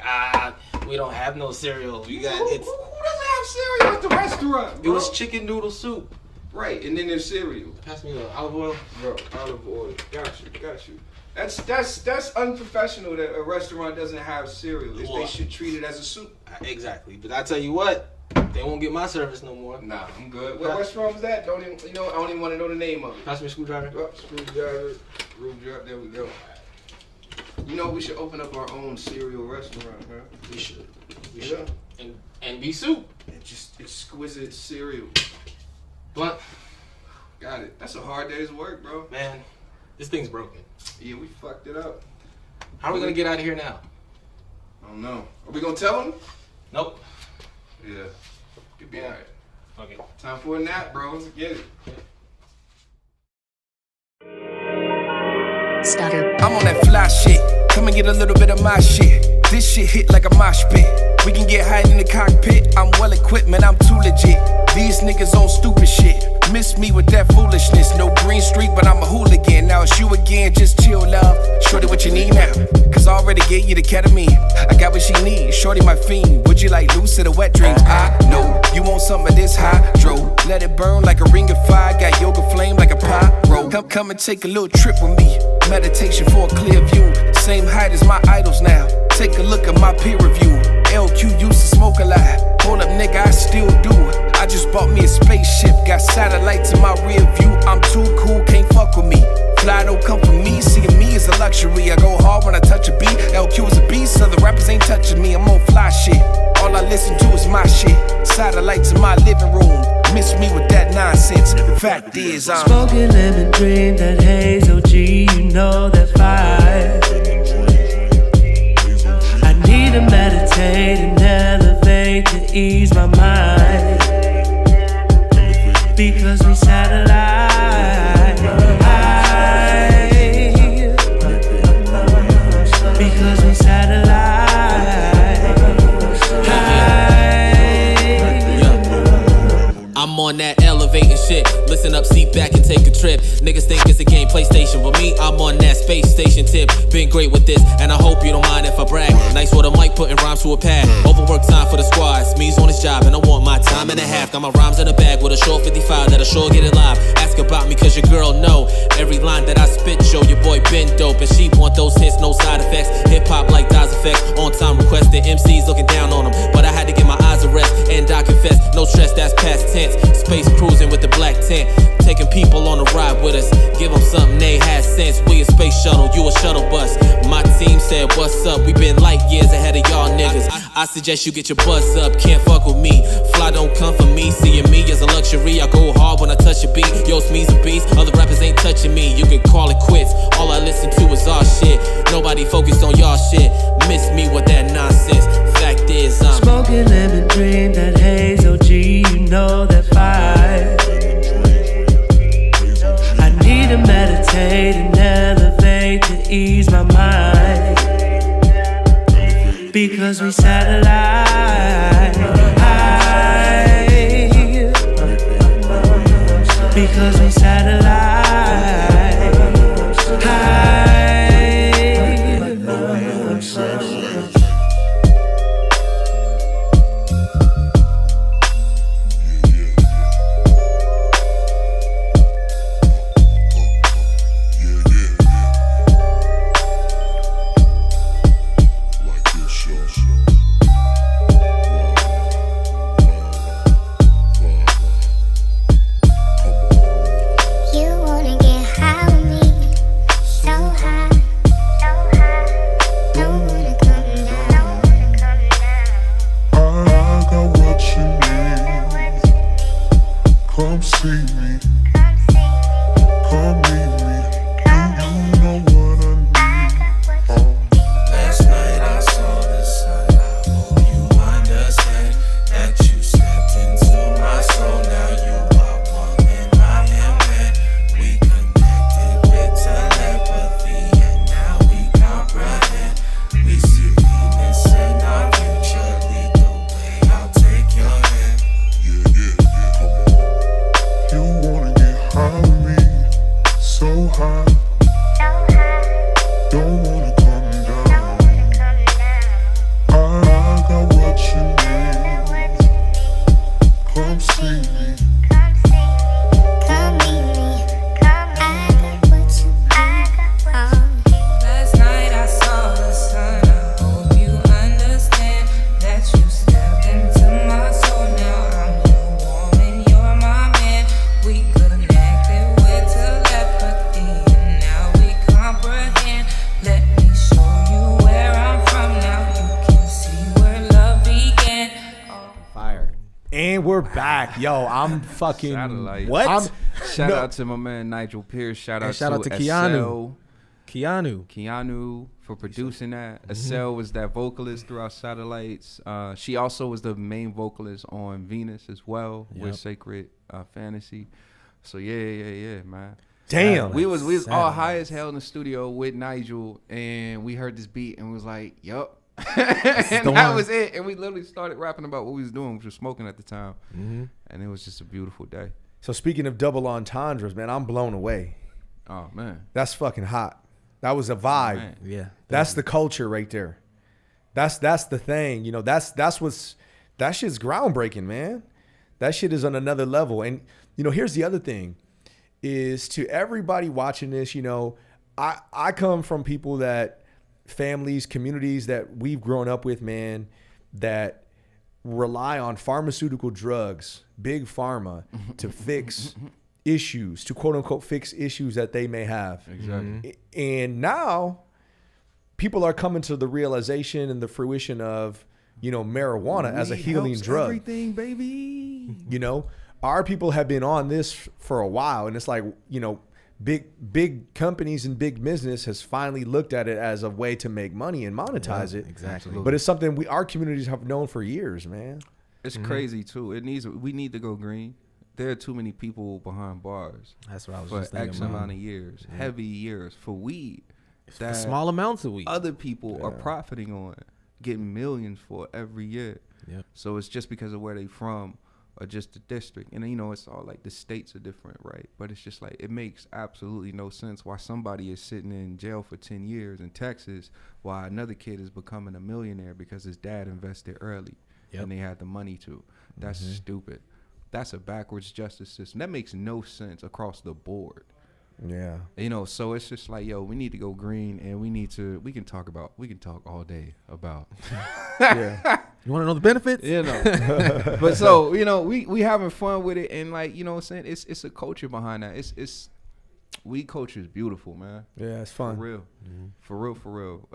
we don't have no cereal. You got Who doesn't have cereal at the restaurant, bro? It was chicken noodle soup. Right, and then there's cereal. Pass me the olive oil. Bro, olive oil. Got you. That's unprofessional that a restaurant doesn't have cereal. They should treat it as a soup. Exactly. But I tell you what, they won't get my service no more. Nah, I'm good. What restaurant was that? I don't even want to know the name of it. Pass me a screwdriver. Oh, screwdriver. There we go. You know, we should open up our own cereal restaurant, man. We should. And be soup. And just exquisite cereal. Blunt. Got it. That's a hard day's work, bro. Man, this thing's broken. Yeah, we fucked it up. How are we gonna get out of here now? I don't know. Are we gonna tell them? Nope. Yeah. Could be alright. Okay. Time for a nap, bro. Let's get it. Stutter. I'm on that fly shit. Come and get a little bit of my shit. This shit hit like a mosh pit. We can get high in the cockpit. I'm well equipped, man. I'm too legit. These niggas on stupid shit. Miss me with that foolishness. No green streak, but I'm a hooligan. Now it's you again. Just chill, love. Shorty, what you need now? Cause I already gave you the ketamine. I got what she needs. Shorty, my fiend. Would you like lucid or wet dreams? I know you want something of this hydro. Let it burn like a ring of fire. Got yoga flame like a pyro. Come and take a little trip with me. Meditation for a clear view. Same height as my idols now. Take a look at my peer review. LQ used to smoke a lot. Hold up, nigga, I still do. I just bought me a spaceship. Got satellites in my rear view. I'm too cool, can't fuck with me. Fly don't come from me. Seeing me is a luxury. I go hard when I touch a beat. LQ is a beast, so the rappers ain't touching me. I'm on fly shit. All I listen to is my shit. Satellites in my living room. Miss me with that nonsense. Fact is, I'm smoking lemon dream, that haze OG, you know that vibe. I need to meditate and elevate to ease my mind. Because we satellite. Because we satellite. I'm on that elevating shit. Listen up, seat back and take a trip. Niggas think it's a game, PlayStation, but me, I'm on that space station tip. Been great with this, and I hope you don't mind if I brag. Nice with a mic, putting rhymes to a pad. Overwork time for the squad. Smeazy on his job, and I want my time and a half. Got my rhymes in the bag with a short 55 that'll sure get it live. Ask about me, cause your girl know. Every line that I spit, show your boy been dope. And she want those hits, no side effects. Hip hop like Daz effects. On time requested, MCs looking down on them. But I had to get my eyes a rest, and I confess, no stress, that's past tense. Space cruising with the black tent. Taking people on a ride with us. Give them something they had sense. We a space shuttle, you a shuttle bus. My team said, what's up? We been light years ahead of y'all niggas. I suggest you get your buzz up. Can't fuck with me. Fly don't come for me. Seeing me as a luxury. I go hard when I touch a beat. Yo, Smeazy a beast. Other rappers ain't touching me. You can call it quits. All I listen to is our shit. Nobody focused on y'all shit. Miss me with that nonsense. Fact is, I'm smoking lemon dream, that haze OG, you know that vibe. I need to meditate Because we satellite. Because we satellite. And we're back. Yo, I'm fucking... Satellite. What? Shout out to my man Nigel Pierce. Shout out to Keanu. Keanu for producing that. S.O.U.L was that vocalist throughout Satellites. She also was the main vocalist on Venus as well with Sacred Fantasy. So yeah, man. Damn. We was all high as hell in the studio with Nigel, and we heard this beat and was like, yup. And that was it. And we literally started rapping about what we was doing, which was smoking at the time. And it was just a beautiful day. So speaking of double entendres, man, I'm blown away. Oh man, that's fucking hot. That was a vibe. Man. Yeah, that's the culture right there. That's the thing. You know, that shit's groundbreaking, man. That shit is on another level. And you know, here's the other thing: is to everybody watching this. You know, I come from people that. Families, communities that we've grown up with, man, that rely on pharmaceutical drugs, big pharma, to fix issues, to quote unquote fix issues that they may have. Exactly. And now people are coming to the realization and the fruition of, you know, marijuana as a healing drug. Everything, baby. You know, our people have been on this for a while, and it's like, you know, big companies and big business has finally looked at it as a way to make money and monetize it. Exactly. But it's something our communities have known for years, man. It's crazy too. We need to go green. There are too many people behind bars. That's what I was for just thinking X about. amount of years, heavy years for weed. For small amounts of weed. Other people are profiting on, getting millions for every year. Yep. So it's just because of where they from. Or just the district. And you know, it's all like the states are different, right? But it's just like, it makes absolutely no sense why somebody is sitting in jail for 10 years in Texas while another kid is becoming a millionaire because his dad invested early and they had the money to. That's stupid. That's a backwards justice system. That makes no sense across the board. Yeah. You know, so it's just like, yo, we need to go green, and we can talk all day about. Yeah. You want to know the benefits? You know. But so, you know, we having fun with it, and like, you know what I'm saying? It's a culture behind that. It's weed culture is beautiful, man. Yeah, it's fun. For real. For real.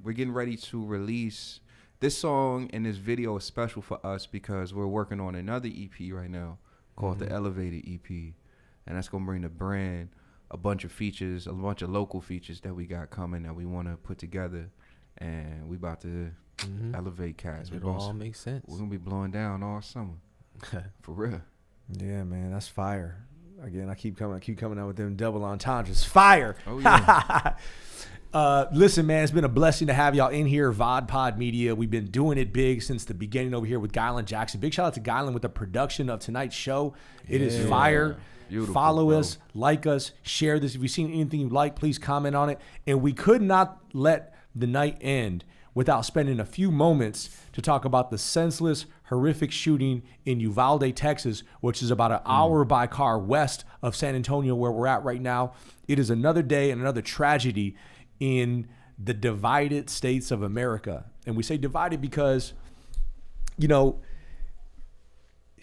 We're getting ready to release this song, and this video is special for us because we're working on another EP right now called the Elevated EP. And that's gonna bring the brand a bunch of features, a bunch of local features that we got coming that we want to put together, and we about to elevate cats. It all makes sense. We're gonna be blowing down all summer, for real. Yeah, man, that's fire. Again, I keep coming out with them double entendres. Fire. Oh yeah. Listen, man, it's been a blessing to have y'all in here. VOD Pod Media. We've been doing it big since the beginning over here with Gylan Jackson. Big shout out to Gylan with the production of tonight's show. It is fire. Beautiful, Follow bro. us, like us, share this. If you've seen anything you like, please comment on it. And we could not let the night end without spending a few moments to talk about the senseless, horrific shooting in Uvalde, Texas, which is about an hour by car west of San Antonio, where we're at right now. It is another day and another tragedy in the divided states of America. And we say divided because, you know,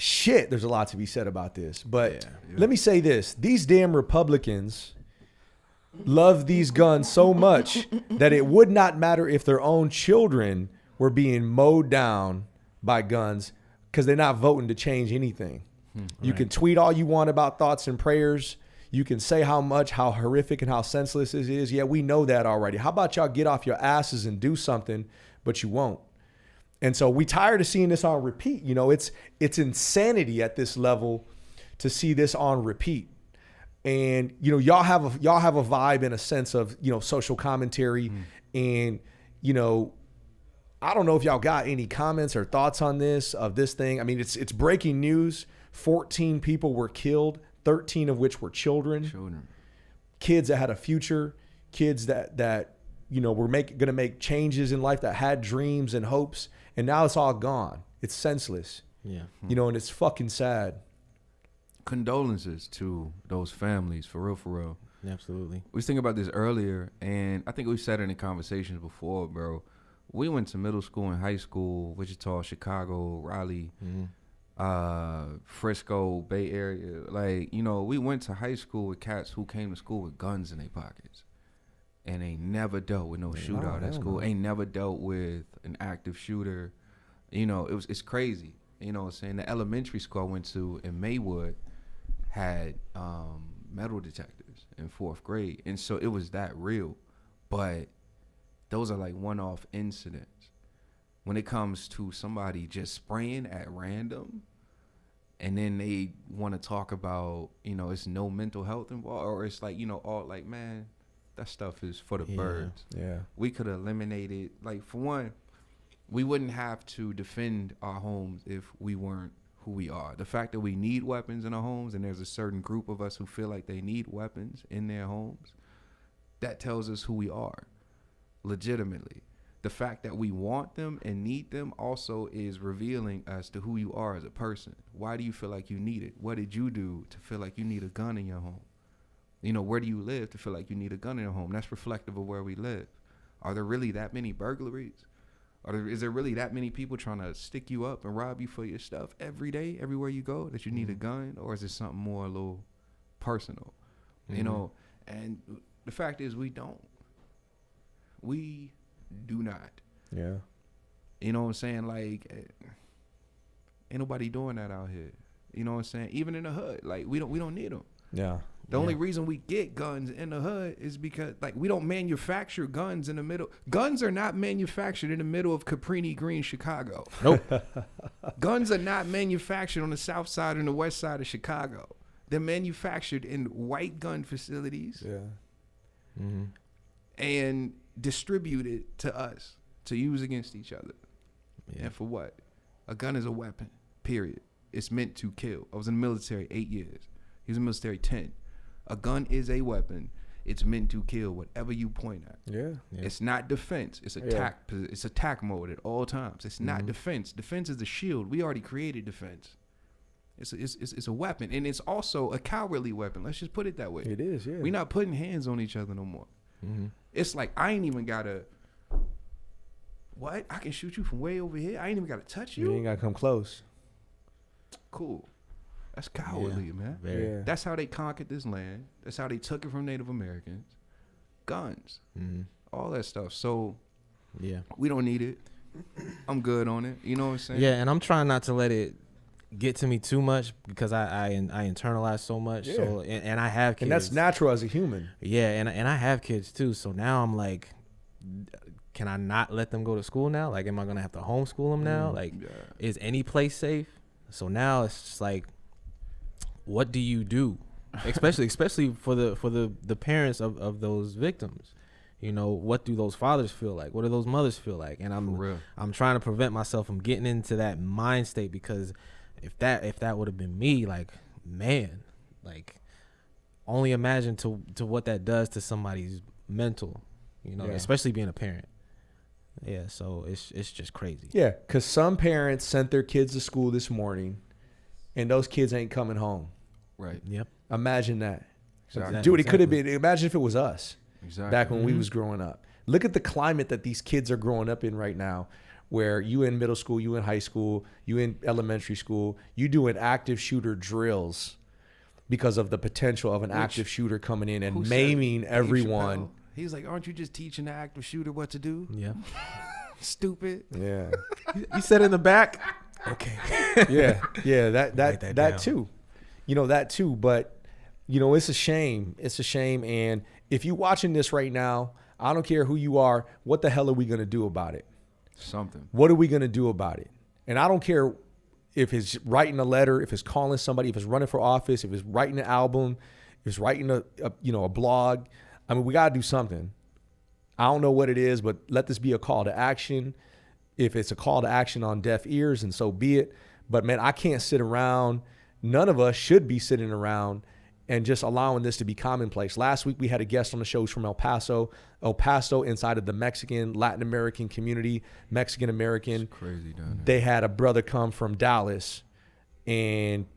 shit, there's a lot to be said about this. But let me say this. These damn Republicans love these guns so much that it would not matter if their own children were being mowed down by guns because they're not voting to change anything. You can tweet all you want about thoughts and prayers. You can say how horrific and how senseless it is. Yeah, we know that already. How about y'all get off your asses and do something, but you won't. And so we tired of seeing this on repeat. You know, it's insanity at this level to see this on repeat. And, you know, y'all have a vibe in a sense of, you know, social commentary. And, you know, I don't know if y'all got any comments or thoughts on this thing. I mean, it's breaking news. 14 people were killed, 13 of which were children. Kids that had a future, kids that you know, were going to make changes in life, that had dreams and hopes. And now it's all gone. It's senseless. Yeah. You know, and it's fucking sad. Condolences to those families, for real, for real. Absolutely. We was thinking about this earlier, and I think we've said it in conversations before, bro. We went to middle school and high school, Wichita, Chicago, Raleigh, Frisco, Bay Area. Like, you know, we went to high school with cats who came to school with guns in their pockets. And they never dealt with no shootout at school. Ain't never dealt with an active shooter. You know, it's crazy. You know what I'm saying? The elementary school I went to in Maywood had metal detectors in 4th grade. And so it was that real. But those are like one-off incidents. When it comes to somebody just spraying at random, and then they want to talk about, you know, it's no mental health involved, or it's like, you know, all like, man, that stuff is for the birds. Yeah. We could eliminate it. Like, for one, we wouldn't have to defend our homes if we weren't who we are. The fact that we need weapons in our homes, and there's a certain group of us who feel like they need weapons in their homes, that tells us who we are, legitimately. The fact that we want them and need them also is revealing as to who you are as a person. Why do you feel like you need it? What did you do to feel like you need a gun in your home? You know, where do you live to feel like you need a gun in your home? That's reflective of where we live. Are there really that many burglaries? Is there really that many people trying to stick you up and rob you for your stuff every day, everywhere you go, that you need a gun? Or is it something more a little personal? You know, and the fact is we don't. We do not. Yeah. You know what I'm saying? Like, ain't nobody doing that out here. You know what I'm saying? Even in the hood, like, we don't need them. Yeah. The only reason we get guns in the hood is because, like, we don't manufacture guns in the middle. Guns are not manufactured in the middle of Caprini Green, Chicago. Nope. Guns are not manufactured on the south side and the west side of Chicago. They're manufactured in white gun facilities. Yeah. And distributed to us to use against each other. Yeah. And for what? A gun is a weapon, period. It's meant to kill. I was in the military 8 years. He was in the military 10. A gun is a weapon. It's meant to kill whatever you point at. Yeah. It's not defense. It's attack. It's attack mode at all times. It's not defense. Defense is the shield. We already created defense. It's a weapon, and it's also a cowardly weapon. Let's just put it that way. It is, yeah. We're not putting hands on each other no more. It's like, I ain't even gotta. What? I can shoot you from way over here. I ain't even gotta touch you. You ain't gotta come close. Cool. That's cowardly, man. Very. Yeah. That's how they conquered this land. That's how they took it from Native Americans. Guns. All that stuff. So Yeah. we don't need it. I'm good on it. You know what I'm saying? Yeah, and I'm trying not to let it get to me too much because I internalize so much. Yeah. So and I have kids. And that's natural as a human. Yeah, and I have kids too. So now I'm like, can I not let them go to school now? Like, am I gonna have to homeschool them now? Like, is any place safe? So now it's just like, what do you do? Especially for the parents of those victims. You know, what do those fathers feel like? What do those mothers feel like? And I'm trying to prevent myself from getting into that mind state, because if that would have been me, like, man, like, only imagine to what that does to somebody's mental, you know, especially being a parent. Yeah, so it's just crazy. Yeah, because some parents sent their kids to school this morning, and those kids ain't coming home. Right. Yep. Imagine that. Exactly. Dude, it could have been. Imagine if it was us. Exactly. Back when we was growing up. Look at the climate that these kids are growing up in right now, where you in middle school, you in high school, you in elementary school, you doing active shooter drills because of the potential of an active shooter coming in and maiming everyone. He's like, aren't you just teaching the active shooter what to do? Yeah. Stupid. Yeah. You said in the back? Okay. Yeah, that down. too. You know, that too, but you know, it's a shame. It's a shame. And if you're watching this right now, I don't care who you are, what the hell are we going to do about it? Something. What are we going to do about it? And I don't care if it's writing a letter, if it's calling somebody, if it's running for office, if it's writing an album, if it's writing a blog. I mean, we got to do something. I don't know what it is, but let this be a call to action. If it's a call to action on deaf ears, and so be it. But man, I can't sit around. None of us should be sitting around and just allowing this to be commonplace. Last week, we had a guest on the show from El Paso. El Paso, inside of the Mexican, Latin American community, Mexican American. It's crazy down there. They had a brother come from Dallas and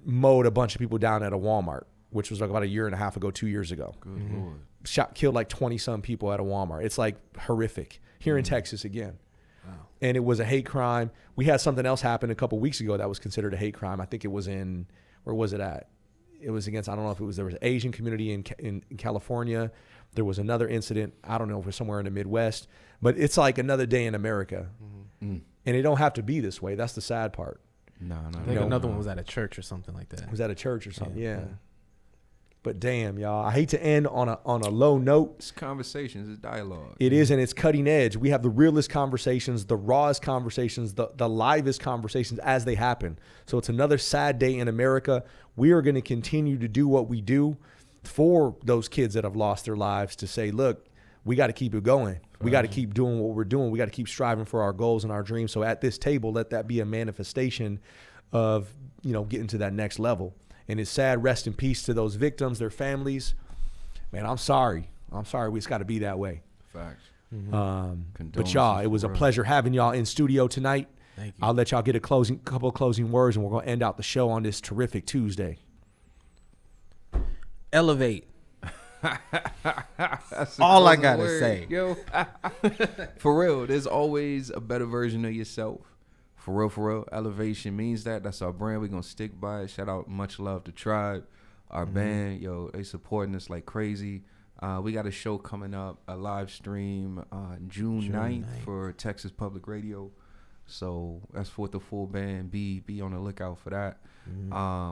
mowed a bunch of people down at a Walmart, which was like about a year and a half ago, 2 years ago. Good Lord. Killed like 20-some people at a Walmart. It's like horrific. Here in Texas again. Wow. And it was a hate crime. We had something else happen a couple weeks ago that was considered a hate crime. I think it was in, where was it at? It was against, I don't know if it was, there was an Asian community in California. There was another incident, I don't know if it was somewhere in the Midwest, but it's like another day in America. And it don't have to be this way. That's the sad part. No. I think another one was at a church or something like that. It was at a church or something, yeah. But damn, y'all, I hate to end on a low note. It's conversations, it's dialogue. It is, and it's cutting edge. We have the realest conversations, the rawest conversations, the livest conversations as they happen. So it's another sad day in America. We are going to continue to do what we do for those kids that have lost their lives, to say, look, we got to keep it going. We got to keep doing what we're doing. We got to keep striving for our goals and our dreams. So at this table, let that be a manifestation of, you know, getting to that next level. And it's sad. Rest in peace to those victims, their families. Man, I'm sorry. It's got to be that way. Facts. But y'all, it was a pleasure having y'all in studio tonight. Thank you. I'll let y'all get a couple of closing words, and we're going to end out the show on this terrific Tuesday. Elevate. That's all I got to say. Yo. For real, there's always a better version of yourself. For real, elevation means that. That's our brand. We're going to stick by it. Shout out, much love to Tribe, our band. Yo, they supporting us like crazy. We got a show coming up, a live stream June 9th for Texas Public Radio. So that's for the full band. Be on the lookout for that.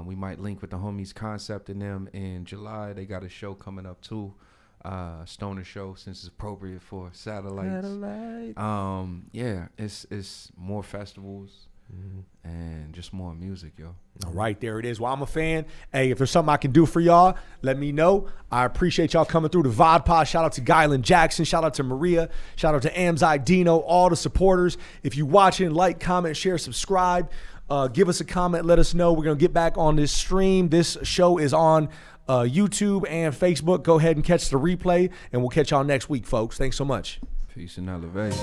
We might link with the homies Concept and them in July. They got a show coming up too. Stoner show, since it's appropriate for satellites. Yeah, it's more festivals and just more music, yo. All right, there it is. Well, I'm a fan. Hey, if there's something I can do for y'all, let me know. I appreciate y'all coming through the VOD Pod. Shout out to Guyland Jackson. Shout out to Maria. Shout out to Amzai Dino, all the supporters. If you watching, like, comment, share, subscribe. Give us a comment. Let us know. We're going to get back on this stream. This show is on YouTube and Facebook. Go ahead and catch the replay, and we'll catch y'all next week, folks. Thanks so much. Peace and elevation.